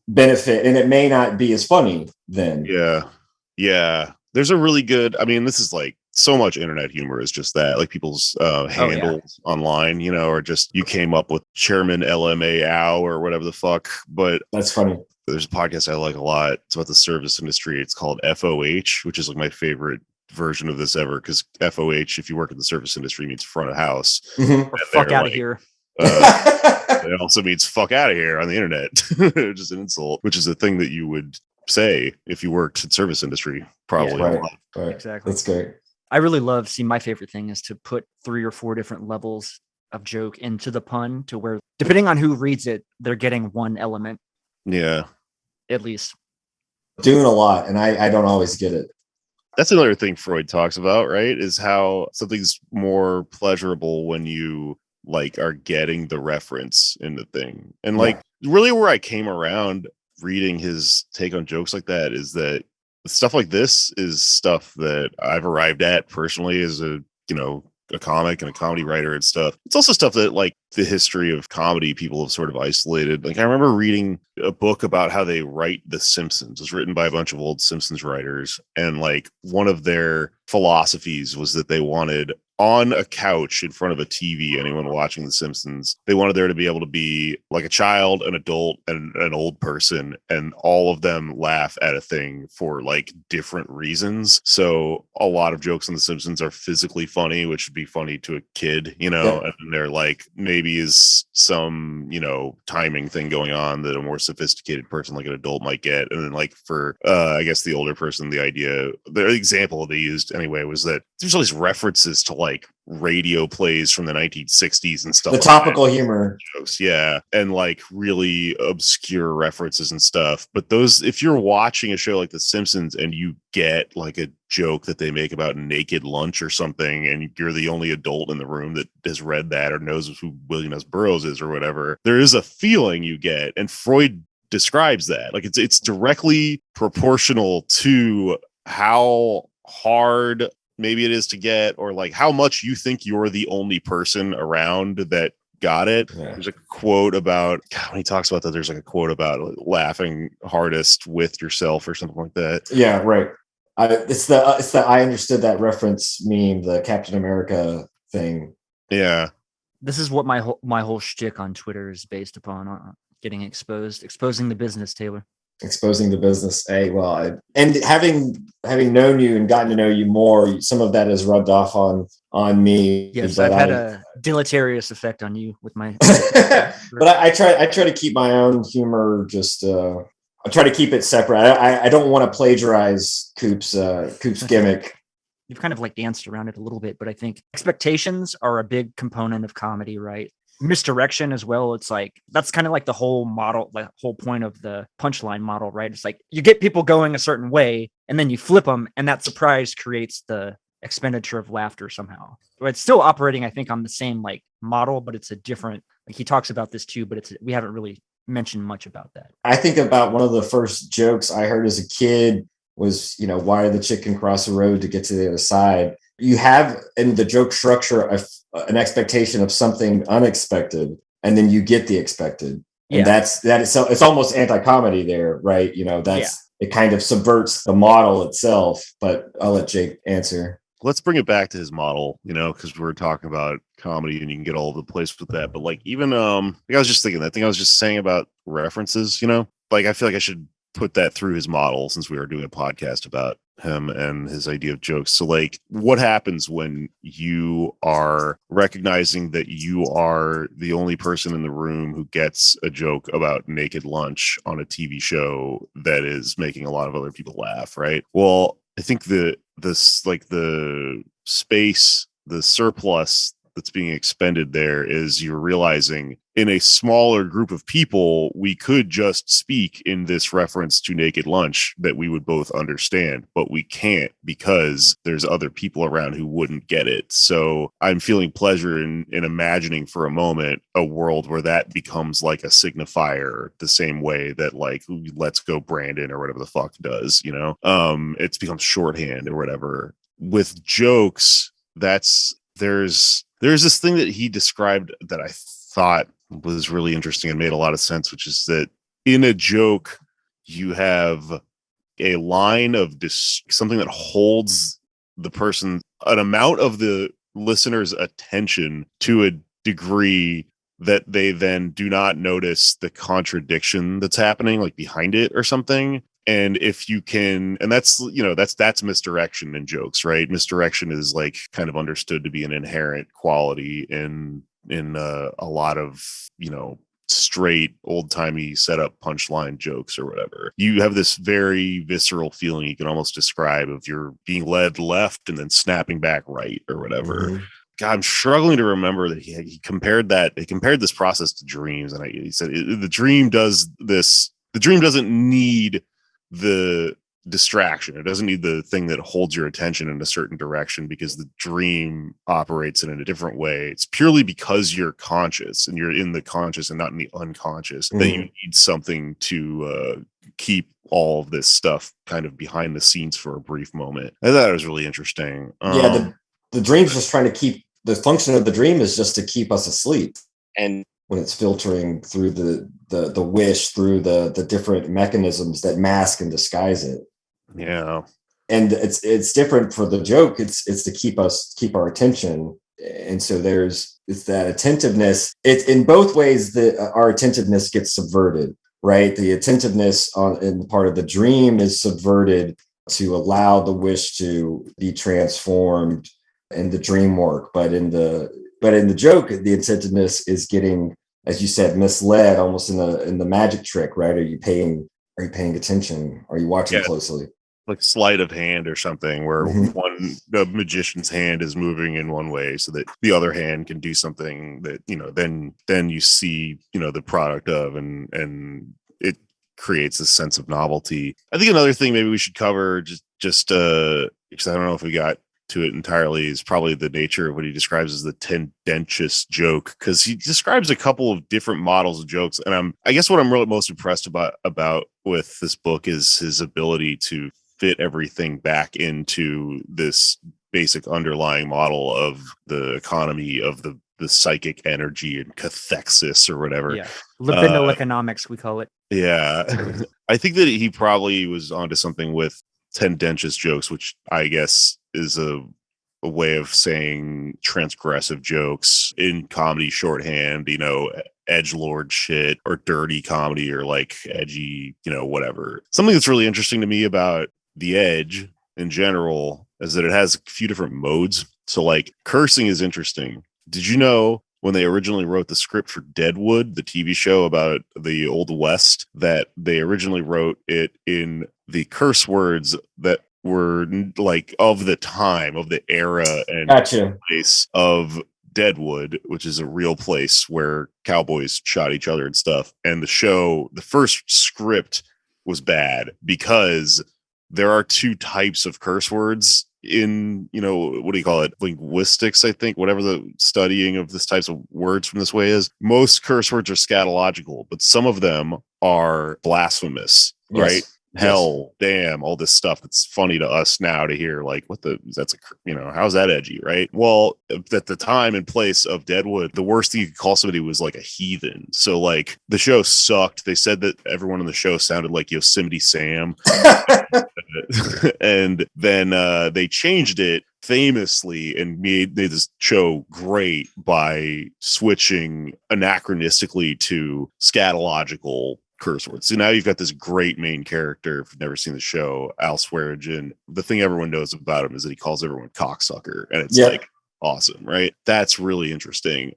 benefit, and it may not be as funny then. Yeah. There's a really good, this is like so much internet humor is just that, like people's handles online, or just you came up with Chairman LMA Ow or whatever the fuck. But that's funny. There's a podcast I like a lot. It's about the service industry. It's called FOH, which is like my favorite version of this ever, because FOH, if you work in the service industry, means front of house. Mm-hmm. Or fuck out of here. It also means fuck out of here on the internet, which is an insult, which is a thing that you would say if you worked in service industry, probably. Right. Right. Exactly. That's great. I really love, my favorite thing is to put 3 or 4 different levels of joke into the pun to where, depending on who reads it, they're getting one element Yeah. at least. Doing a lot, and I don't always get it. That's another thing Freud talks about, right? Is how something's more pleasurable when you like are getting the reference in the thing. And like really where I came around reading his take on jokes like that is that stuff like this is stuff that I've arrived at personally as a, a comic and a comedy writer and stuff. It's also stuff that like the history of comedy people have sort of isolated. Like I remember reading a book about how they write The Simpsons. It was written by a bunch of old Simpsons writers. And like one of their philosophies was that they wanted on a couch in front of a TV, anyone watching The Simpsons, they wanted there to be able to be like a child, an adult, and an old person, and all of them laugh at a thing for like different reasons. So a lot of jokes on The Simpsons are physically funny, which would be funny to a kid, and they're like maybe is some, timing thing going on that a more sophisticated person like an adult might get. And then like for I guess the older person, the example they used anyway was that there's all these references to like radio plays from the 1960s and stuff. The topical humor jokes, and like really obscure references and stuff. But those, if you're watching a show like The Simpsons and you get like a joke that they make about naked lunch or something, and you're the only adult in the room that has read that or knows who William S. Burroughs is or whatever, there is a feeling you get, and Freud describes that like it's directly proportional to how hard maybe it is to get, or like how much you think you're the only person around that got it. There's a quote about when he talks about that, there's like a quote about like, laughing hardest with yourself or something like that. Yeah, right. It's the I understood that reference meme, the Captain America thing. Yeah, this is what my whole shtick on Twitter is based upon, getting exposing the business, Taylor. Exposing the business. Hey, well, and having known you and gotten to know you more, some of that has rubbed off on me. Yes, I've had a deleterious effect on you with my. But I try to keep my own humor. Just I try to keep it separate. I don't want to plagiarize Coop's gimmick. You've kind of like danced around it a little bit, but I think expectations are a big component of comedy, right? Misdirection as well. It's like that's kind of like the whole model, like whole point of the punchline model, right? It's like you get people going a certain way and then you flip them, and that surprise creates the expenditure of laughter somehow. But it's still operating, I think, on the same like model, but it's a different, like he talks about this too, but we haven't really mentioned much about that. I think about one of the first jokes I heard as a kid was, why did the chicken cross the road to get to the other side? You have in the joke structure an expectation of something unexpected, and then you get the expected. And it's almost anti-comedy there, right? It kind of subverts the model itself, but I'll let Jake answer. Let's bring it back to his model, because we're talking about comedy and you can get all over the place with that. But like even I was just thinking that thing I was just saying about references, like I feel like I should put that through his model since we were doing a podcast about him and his idea of jokes. So like what happens when you are recognizing that you are the only person in the room who gets a joke about naked lunch on a TV show that is making a lot of other people laugh, right? Well, I think the space, the surplus that's being expended there is you're realizing in a smaller group of people, we could just speak in this reference to naked lunch that we would both understand, but we can't because there's other people around who wouldn't get it. So I'm feeling pleasure in imagining for a moment a world where that becomes like a signifier the same way that like let's go Brandon or whatever the fuck does, it's become shorthand or whatever. With jokes, there's this thing that he described that I thought was really interesting and made a lot of sense, which is that in a joke, you have a line of something that holds the person, an amount of the listener's attention to a degree that they then do not notice the contradiction that's happening like behind it or something. And if you can, and that's misdirection in jokes, right? Misdirection is like kind of understood to be an inherent quality in a lot of, straight old-timey setup punchline jokes or whatever. You have this very visceral feeling you can almost describe of you're being led left and then snapping back right or whatever. Mhm. God, I'm struggling to remember that he compared this process to dreams, and he said the dream does this. The dream doesn't need the distraction. It doesn't need the thing that holds your attention in a certain direction, because the dream operates in a different way. It's purely because you're conscious and you're in the conscious and not in the unconscious that you need something to keep all of this stuff kind of behind the scenes for a brief moment. I thought it was really interesting. Yeah, the dream's just trying to keep, the function of the dream is just to keep us asleep. And when it's filtering through the wish, through the different mechanisms that mask and disguise it. Yeah. And it's different for the joke. It's to keep our attention. And so it's that attentiveness. It's in both ways that our attentiveness gets subverted, right? The attentiveness in part of the dream is subverted to allow the wish to be transformed in the dream work. But in the joke, the attentiveness is getting, as you said, misled almost in the magic trick, right? Are you paying attention? Are you watching closely? Like sleight of hand or something, where the magician's hand is moving in one way so that the other hand can do something that, then you see, the product of, and it creates a sense of novelty. I think another thing maybe we should cover just because I don't know if we got to it entirely, is probably the nature of what he describes as the tendentious joke, because he describes a couple of different models of jokes. And I guess what I'm really most impressed about with this book is his ability to fit everything back into this basic underlying model of the economy of the psychic energy and cathexis or whatever. Yeah. Libidinal economics, we call it. Yeah. I think that he probably was onto something with tendentious jokes, which I guess is a way of saying transgressive jokes in comedy shorthand, edgelord shit or dirty comedy or like edgy, whatever. Something that's really interesting to me about The Edge in general is that it has a few different modes. So like cursing is interesting. Did you know when they originally wrote the script for Deadwood, the TV show about the Old West, that they originally wrote it in the curse words that were like of the time, of the era and place of Deadwood, which is a real place where cowboys shot each other and stuff. And the first script was bad because there are two types of curse words in, what do you call it? Linguistics, I think, whatever the studying of this types of words from this way is. Most curse words are scatological, but some of them are blasphemous, right? Hell, damn, all this stuff that's funny to us now to hear, like, how's that edgy, right? Well, at the time and place of Deadwood, the worst thing you could call somebody was like a heathen. So like the show sucked. They said that everyone on the show sounded like Yosemite Sam. And then they changed it famously and made this show great by switching anachronistically to scatological curse words. So now you've got this great main character, if you've never seen the show, Al Swearingen. The thing everyone knows about him is that he calls everyone cocksucker, and it's like awesome, right? That's really interesting.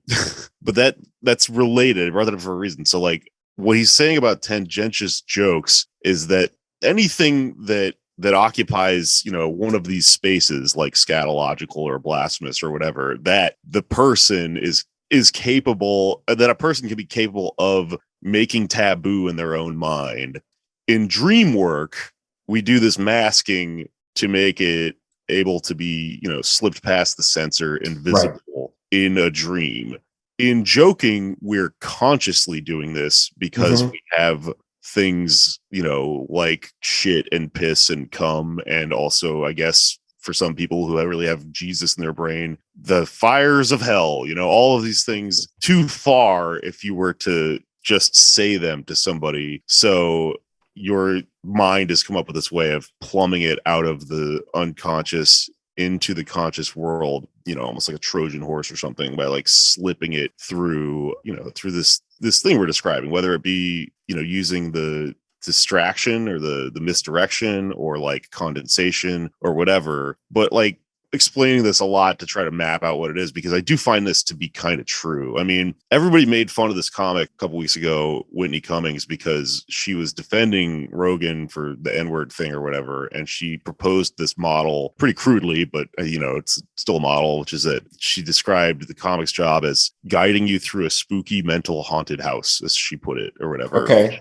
But that's related. I brought that up for a reason. So like what he's saying about tendentious jokes is that anything that occupies, one of these spaces like scatological or blasphemous or whatever, that the person is capable, that a person can be capable of making taboo in their own mind. In dream work, we do this masking to make it able to be, slipped past the censor and visible in a dream. In joking, we're consciously doing this because we have things, like shit and piss and cum, and also, I guess, for some people who really have Jesus in their brain, the fires of hell, all of these things too far if you were to just say them to somebody. So your mind has come up with this way of plumbing it out of the unconscious into the conscious world, almost like a Trojan horse or something, by like slipping it through, through this thing we're describing, whether it be, using the distraction or the misdirection or like condensation or whatever. But like explaining this a lot to try to map out what it is, because I do find this to be kind of true. I mean, everybody made fun of this comic a couple weeks ago, Whitney Cummings, because she was defending Rogan for the N-word thing or whatever. And she proposed this model pretty crudely, but it's still a model, which is that she described the comic's job as guiding you through a spooky mental haunted house, as she put it, or whatever. Okay.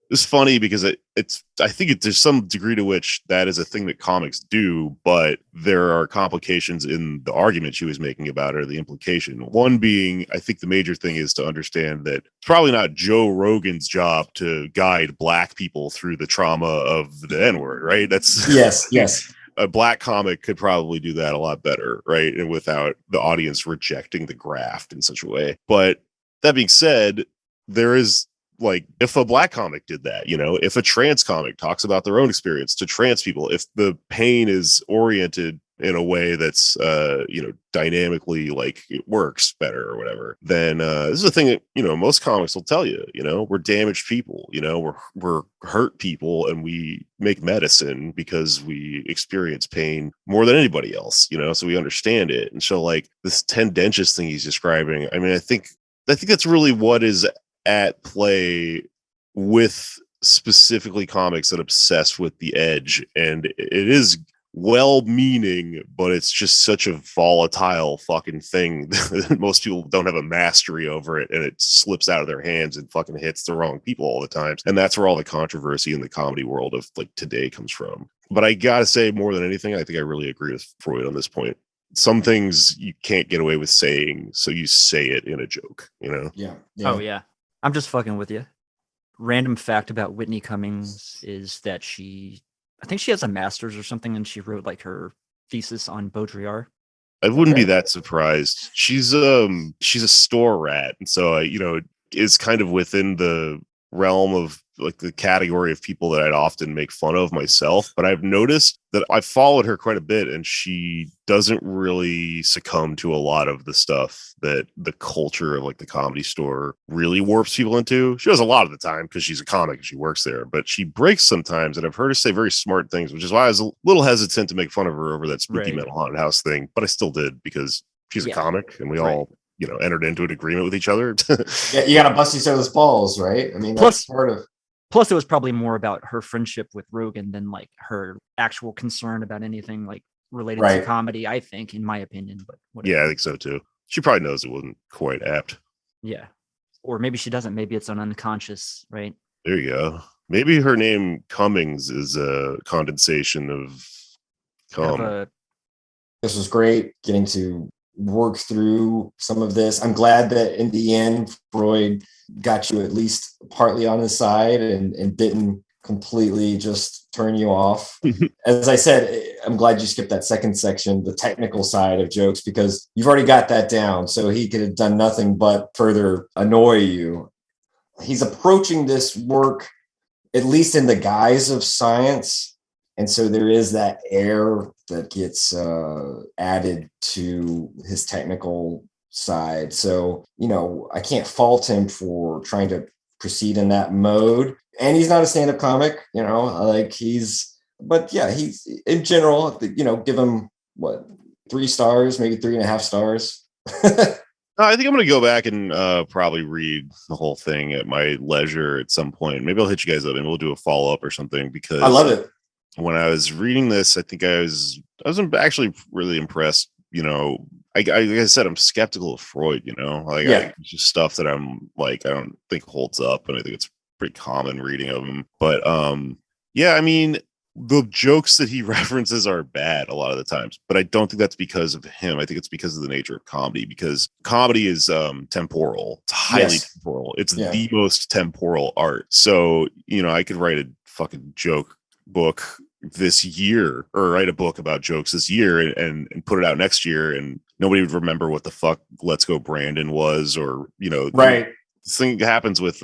It's funny because I think there's some degree to which that is a thing that comics do, but there are complications in the argument she was making about it, or the implication. One being, I think the major thing is to understand that it's probably not Joe Rogan's job to guide black people through the trauma of the N-word, right? That's yes. A black comic could probably do that a lot better, right? And without the audience rejecting the graft in such a way. But that being said, there is, like, if a black comic did that, if a trans comic talks about their own experience to trans people, if the pain is oriented in a way that's dynamically, like, it works better or whatever, then this is a thing that most comics will tell you. We're damaged people, we're hurt people, and we make medicine because we experience pain more than anybody else, so we understand it. And so, like, this tendentious thing he's describing, I mean, I think that's really what is at play with specifically comics that obsess with the edge. And it is well-meaning, but it's just such a volatile fucking thing that most people don't have a mastery over it, and it slips out of their hands and fucking hits the wrong people all the time. And that's where all the controversy in the comedy world of, like, today comes from. But I gotta say, more than anything, I think I really agree with Freud on this point. Some things you can't get away with saying, so you say it in a joke, Yeah. Oh, yeah. I'm just fucking with you. Random fact about Whitney Cummings is that I think she has a master's or something, and she wrote, like, her thesis on Baudrillard. I wouldn't be that surprised. She's a store rat, and so is kind of within the realm of, like, the category of people that I'd often make fun of myself. But I've noticed that I've followed her quite a bit, and she doesn't really succumb to a lot of the stuff that the culture of, like, the Comedy Store really warps people into. She does a lot of the time because she's a comic and she works there, but she breaks sometimes, and I've heard her say very smart things, which is why I was a little hesitant to make fun of her over that spooky mental haunted house thing, but I still did, because she's a comic, and we all entered into an agreement with each other. Yeah, you gotta bust each other's balls, right? I mean, that's part of. Plus, it was probably more about her friendship with Rogan than, like, her actual concern about anything, like, related to comedy, I think, in my opinion. But whatever. Yeah, I think so too. She probably knows it wasn't quite apt. Yeah. Or maybe she doesn't. Maybe it's an unconscious, right? There you go. Maybe her name Cummings is a condensation of cum. This was great getting to work through some of this. I'm glad that in the end, Freud got you at least partly on his side and didn't completely just turn you off. As I said, I'm glad you skipped that second section, the technical side of jokes, because you've already got that down. So he could have done nothing but further annoy you. He's approaching this work, at least in the guise of science. And so there is that air that gets added to his technical side. So, I can't fault him for trying to proceed in that mode. And he's not a stand-up comic, he's in general, give him 3 stars, maybe 3.5 stars. I think I'm going to go back and probably read the whole thing at my leisure at some point. Maybe I'll hit you guys up and we'll do a follow-up or something, because I love it. When I was reading this, I think I was actually really impressed. Like I said, I'm skeptical of Freud, it's just stuff that I'm like, I don't think holds up. And I think it's pretty common reading of him. But I mean, the jokes that he references are bad a lot of the times, but I don't think that's because of him. I think it's because of the nature of comedy, because comedy is temporal. It's highly temporal. It's the most temporal art. So, I could write a fucking joke book this year, or write a book about jokes this year and put it out next year, and nobody would remember what the fuck Let's Go Brandon was, or right. This thing happens with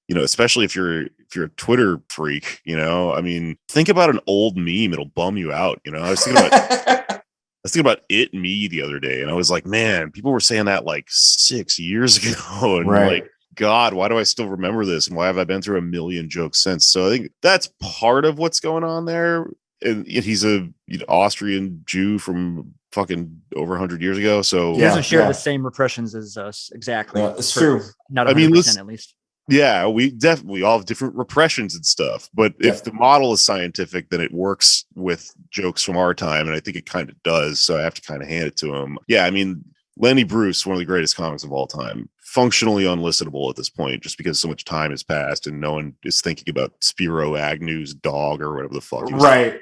especially if you're a Twitter freak, I mean, think about an old meme, it'll bum you out. I was thinking about It Me the other day, and I was like, man, people were saying that like 6 years ago, and like, God, why do I still remember this? And why have I been through a million jokes since? So I think that's part of what's going on there. and he's a Austrian Jew from fucking over 100 years ago. So He doesn't share the same repressions as us. Exactly. It's true. Not 100% at least. Yeah, we all have different repressions and stuff. But if the model is scientific, then it works with jokes from our time. And I think it kind of does. So I have to kind of hand it to him. Yeah, I mean, Lenny Bruce, one of the greatest comics of all time, functionally unlistenable at this point, just because so much time has passed and no one is thinking about Spiro Agnew's dog or whatever the fuck. Right.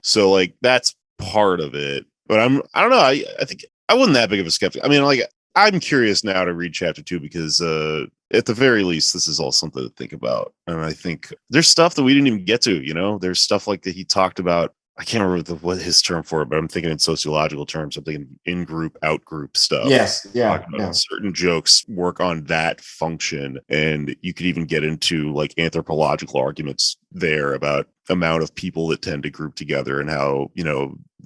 So like that's part of it. But I don't know. I think I wasn't that big of a skeptic. I mean, like, I'm curious now to read chapter 2 because at the very least, this is all something to think about. And I think there's stuff that we didn't even get to, there's stuff like that he talked about. I can't remember what his term for it, but I'm thinking in sociological terms, I'm thinking in-group, out-group stuff. Yes. Yeah. Certain jokes work on that function. And you could even get into like anthropological arguments there about amount of people that tend to group together and how,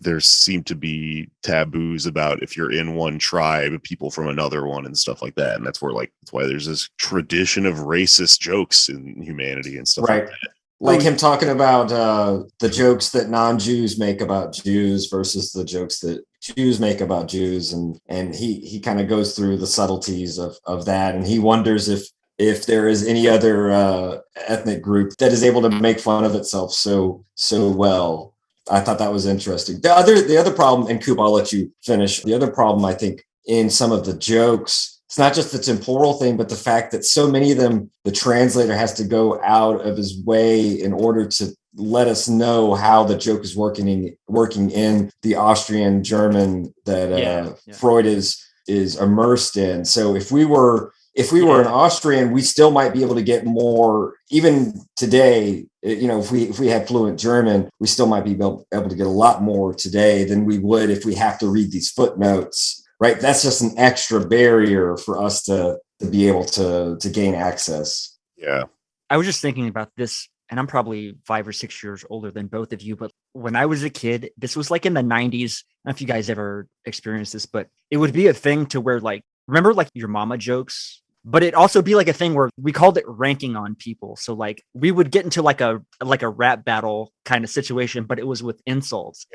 there seem to be taboos about if you're in one tribe, people from another one and stuff like that. And that's why there's this tradition of racist jokes in humanity and stuff like that. Like him talking about the jokes that non-Jews make about Jews versus the jokes that Jews make about Jews. And he kind of goes through the subtleties of that. And he wonders if there is any other ethnic group that is able to make fun of itself so well. I thought that was interesting. The other problem, and Coop, I'll let you finish. The other problem, I think, in some of the jokes, it's not just the temporal thing, but the fact that so many of them, the translator has to go out of his way in order to let us know how the joke is working in the Austrian German that Freud is immersed in. So if we were an Austrian, we still might be able to get more. Even today, if we had fluent German, we still might be able to get a lot more today than we would if we have to read these footnotes. Right, that's just an extra barrier for us to be able to gain access. Yeah, I was just thinking about this, and I'm probably 5 or 6 years older than both of you. But when I was a kid, this was like in the 90s. I don't know if you guys ever experienced this, but it would be a thing to where, like, remember like your mama jokes, but it'd also be like a thing where we called it ranking on people. So like we would get into like a rap battle kind of situation, but it was with insults,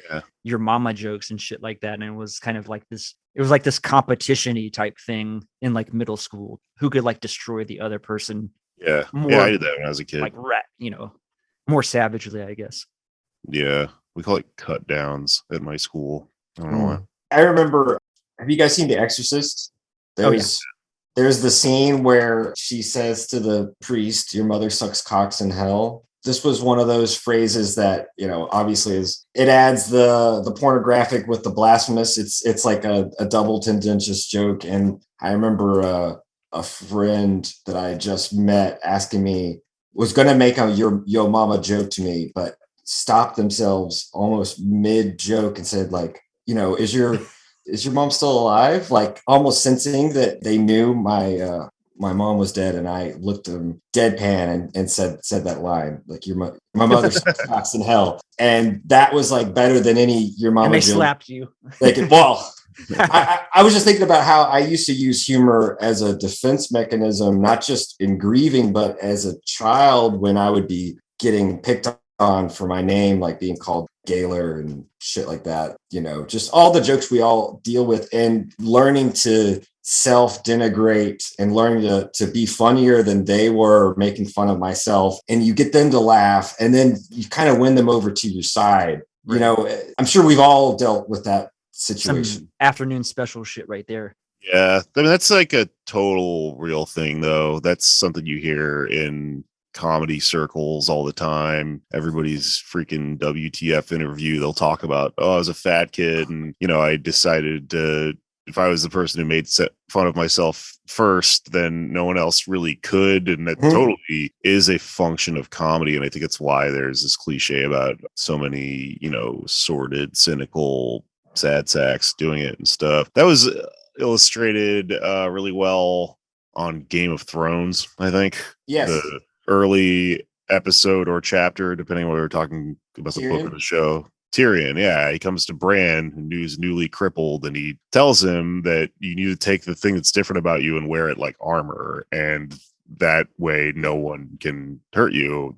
your mama jokes and shit like that. And it was kind of like this. It was like this competition-y type thing in like middle school, who could like destroy the other person. Yeah. I did that when I was a kid. Like more savagely, I guess. Yeah. We call it cut downs at my school. I don't know why. I remember, have you guys seen The Exorcist? There's the scene where she says to the priest, "Your mother sucks cocks in hell." This was one of those phrases that, obviously it adds the pornographic with the blasphemous. It's like a double tendentious joke. And I remember a friend that I just met asking me, was going to make a yo mama joke to me, but stopped themselves almost mid joke and said, like, is your mom still alive? Like almost sensing that they knew my mom was dead, and I looked at him deadpan and said that line, like, my mother sucks in hell. And that was like better than any your mama. And they joke. slapped you. I was just thinking about how I used to use humor as a defense mechanism, not just in grieving, but as a child when I would be getting picked on for my name, like being called Gaylor and shit like that. Just all the jokes we all deal with, and learning to self-denigrate and learning to be funnier than they were, making fun of myself. And you get them to laugh, and then you kind of win them over to your side. Right. I'm sure we've all dealt with that situation. Some afternoon special shit right there. Yeah. I mean, that's like a total real thing, though. That's something you hear in comedy circles all the time. Everybody's freaking WTF interview, they'll talk about, I was a fat kid, and I decided to, if I was the person who made fun of myself first, then no one else really could. And that totally is a function of comedy. And I think it's why there's this cliche about so many, sordid, cynical, sad sacks doing it and stuff. That was illustrated really well on Game of Thrones, I think. Yes. The early episode or chapter, depending on what we're talking about, the book or the show. Tyrion, he comes to Bran, who's newly crippled, and he tells him that you need to take the thing that's different about you and wear it like armor, and that way no one can hurt you.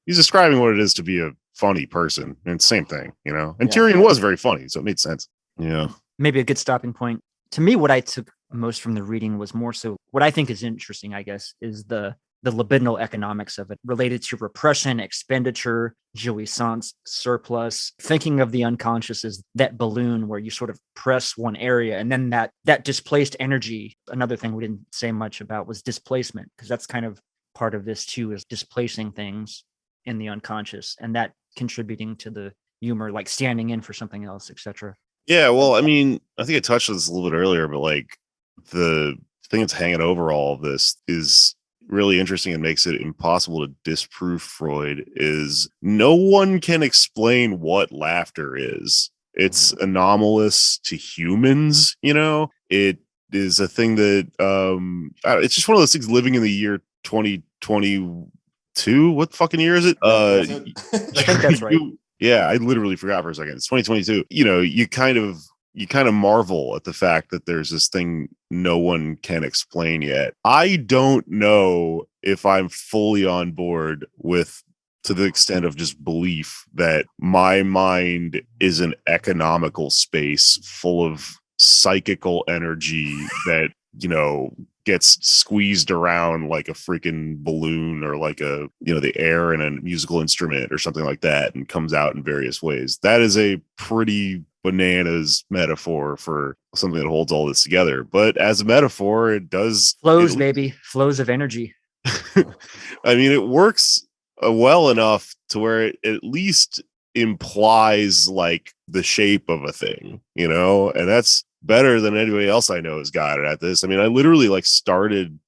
He's describing what it is to be a funny person, and same thing, you know. And Yeah. Tyrion was very funny, so it made sense. Yeah. Maybe a good stopping point. To me, what I took most from the reading was more so what I think is interesting, I guess, is the libidinal economics of it related to repression, expenditure, jouissance, surplus, thinking of the unconscious as that balloon where you sort of press one area and then that displaced energy. Another thing we didn't say much about was displacement, because that's kind of part of this too, is displacing things in the unconscious and that contributing to the humor, like standing in for something else, etc. Yeah, well, I mean, I think I touched on this a little bit earlier, but like the thing that's hanging over all of this is really interesting and makes it impossible to disprove Freud is no one can explain what laughter is. It's anomalous to humans, you know. It is a thing that it's just one of those things living in the year 2022. What fucking year is it? I think that's right. Yeah, I literally forgot for a second. It's 2022. You know, you kind of marvel at the fact that there's this thing no one can explain yet. I don't know if I'm fully on board with, to the extent of just belief, that my mind is an economical space full of psychical energy that, you know, gets squeezed around like a freaking balloon or like a, you know, the air in a musical instrument or something like that and comes out in various ways. That is a pretty bananas metaphor for something that holds all this together. But as a metaphor, it does flows, baby, flows of energy. I mean, it works well enough to where it at least implies like the shape of a thing, you know, and that's better than anybody else I know has got it at this. I mean, I literally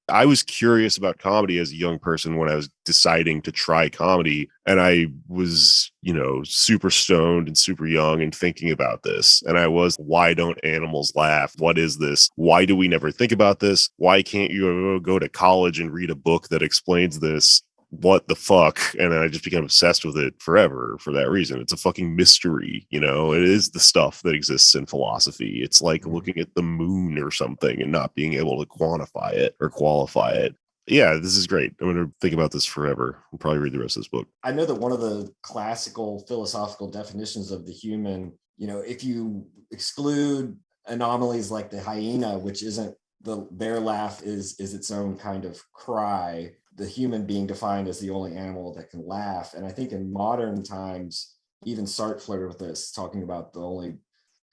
I was curious about comedy as a young person when I was deciding to try comedy, and I was, you know, super stoned and super young and thinking about this. And I was, why don't animals laugh? What is this? Why do we never think about this? Why can't you go to college and read a book that explains this? What the fuck? And then I just became obsessed with it forever for that reason. It's a fucking mystery, you know. It is the stuff that exists in philosophy. It's like looking at the moon or something and not being able to quantify it or qualify it. Yeah, this is great. I'm going to think about this forever. I'll probably read the rest of this book. I know that one of the classical philosophical definitions of the human, you know, if you exclude anomalies like the hyena, which isn't their laugh is its own kind of cry, the human being defined as the only animal that can laugh. And I think in modern times, even Sartre flirted with this, talking about the only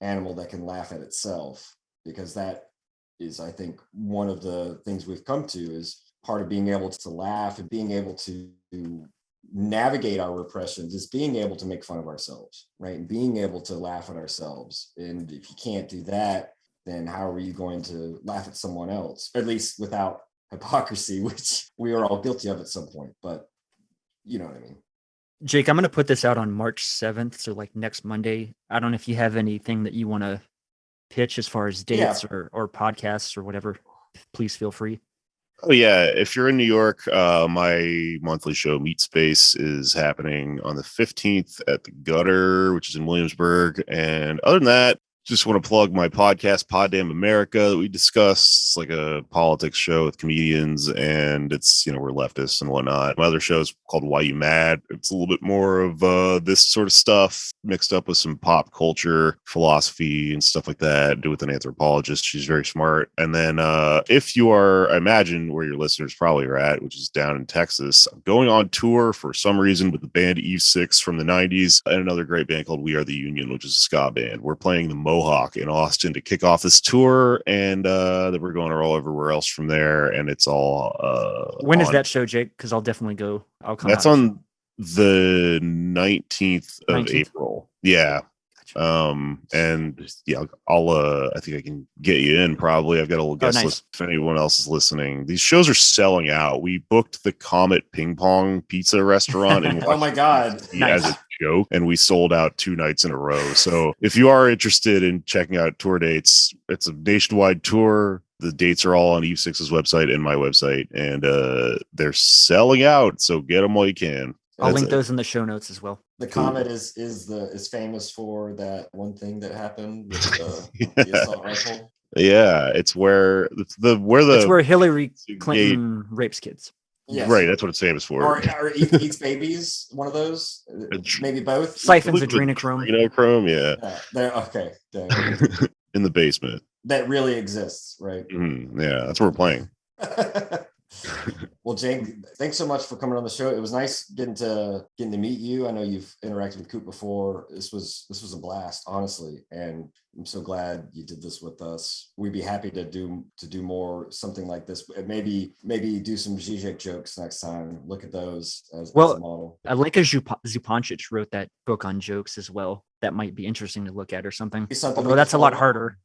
animal that can laugh at itself, because that is, I think, one of the things we've come to is part of being able to laugh and being able to navigate our repressions is being able to make fun of ourselves, right? And being able to laugh at ourselves. And if you can't do that, then how are you going to laugh at someone else? At least without hypocrisy, which we are all guilty of at some point, but you know what I mean. Jake, I'm going to put this out on March 7th, so like next Monday. I don't know if you have anything that you want to pitch as far as dates or podcasts or whatever. Please feel free. Oh yeah, if you're in New York, my monthly show Meat Space is happening on the 15th at the Gutter, which is in Williamsburg. And other than that, just want to plug my podcast, Pod Damn America, that we discuss. It's like a politics show with comedians, and it's, you know, we're leftists and whatnot. My other show is called Why You Mad. It's a little bit more of this sort of stuff mixed up with some pop culture, philosophy, and stuff like that. I do with an anthropologist. She's very smart. And then if you are, I imagine where your listeners probably are at, which is down in Texas, I'm going on tour for some reason with the band Eve 6 from the 90s and another great band called We Are the Union, which is a ska band. We're playing the Mohawk in Austin to kick off this tour, and then we're going all everywhere else from there. And it's all when is that show, Jake? Because I'll definitely go. I'll come. That's on the 19th of April. Yeah. And yeah, I'll I think I can get you in probably. I've got a little guest list if anyone else is listening. These shows are selling out. We booked the Comet Ping Pong Pizza restaurant in oh my god, as a joke, and we sold out 2 nights in a row. So if you are interested in checking out tour dates, it's a nationwide tour. The dates are all on Eve 6's website and my website, and they're selling out. So get them while you can. I'll link those in the show notes as well. The Comet is famous for that one thing that happened with the assault rifle. Yeah, it's where Hillary Clinton rapes kids. Yes. Right, that's what it's famous for. Or eats babies, one of those, maybe both. Siphons adrenochrome. Adrenochrome, yeah. They're okay. In the basement. That really exists, right? Yeah, that's what we're playing. Well, Jake, thanks so much for coming on the show. It was nice getting to meet you. I know you've interacted with Coop before. This was a blast, honestly, and I'm so glad you did this with us. We'd be happy to do more something like this. Maybe do some Zizek jokes next time. Look at those as a model. Alenka Zupancic wrote that book on jokes as well. That might be interesting to look at or something. Although that's a lot harder.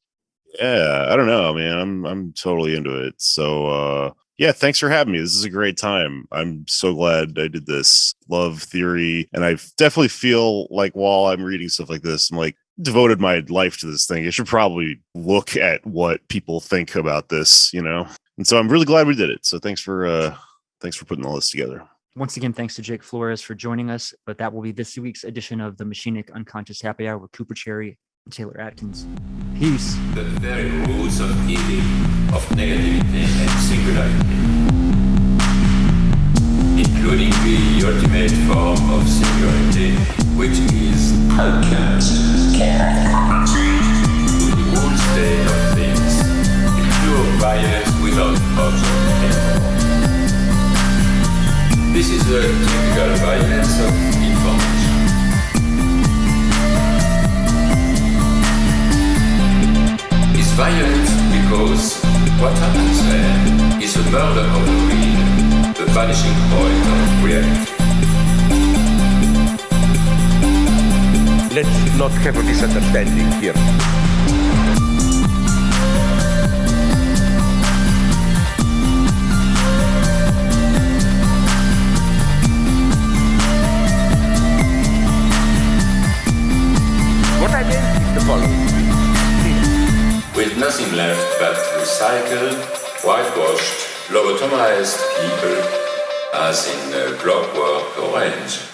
Yeah, I don't know, man. I'm totally into it. So yeah, thanks for having me. This is a great time. I'm so glad I did this. Love theory. And I definitely feel like while I'm reading stuff like this, I'm like devoted my life to this thing. I should probably look at what people think about this, And so I'm really glad we did it. So thanks for putting all this together. Once again, thanks to Jake Flores for joining us. But that will be this week's edition of the Machinic Unconscious Happy Hour with Cooper Cherry and Taylor Atkins. Peace. The very roots of evil, of negativity and singularity, including the ultimate form of singularity, which is unconscious. To the whole state of things, the pure violence without object anymore. This is the typical violence of information. It's violent because what happens there is a murder of the real, the vanishing point of reality. Let's not have a misunderstanding here. What I meant is the following. With nothing left but recycled, whitewashed, lobotomized people, as in Clockwork Orange.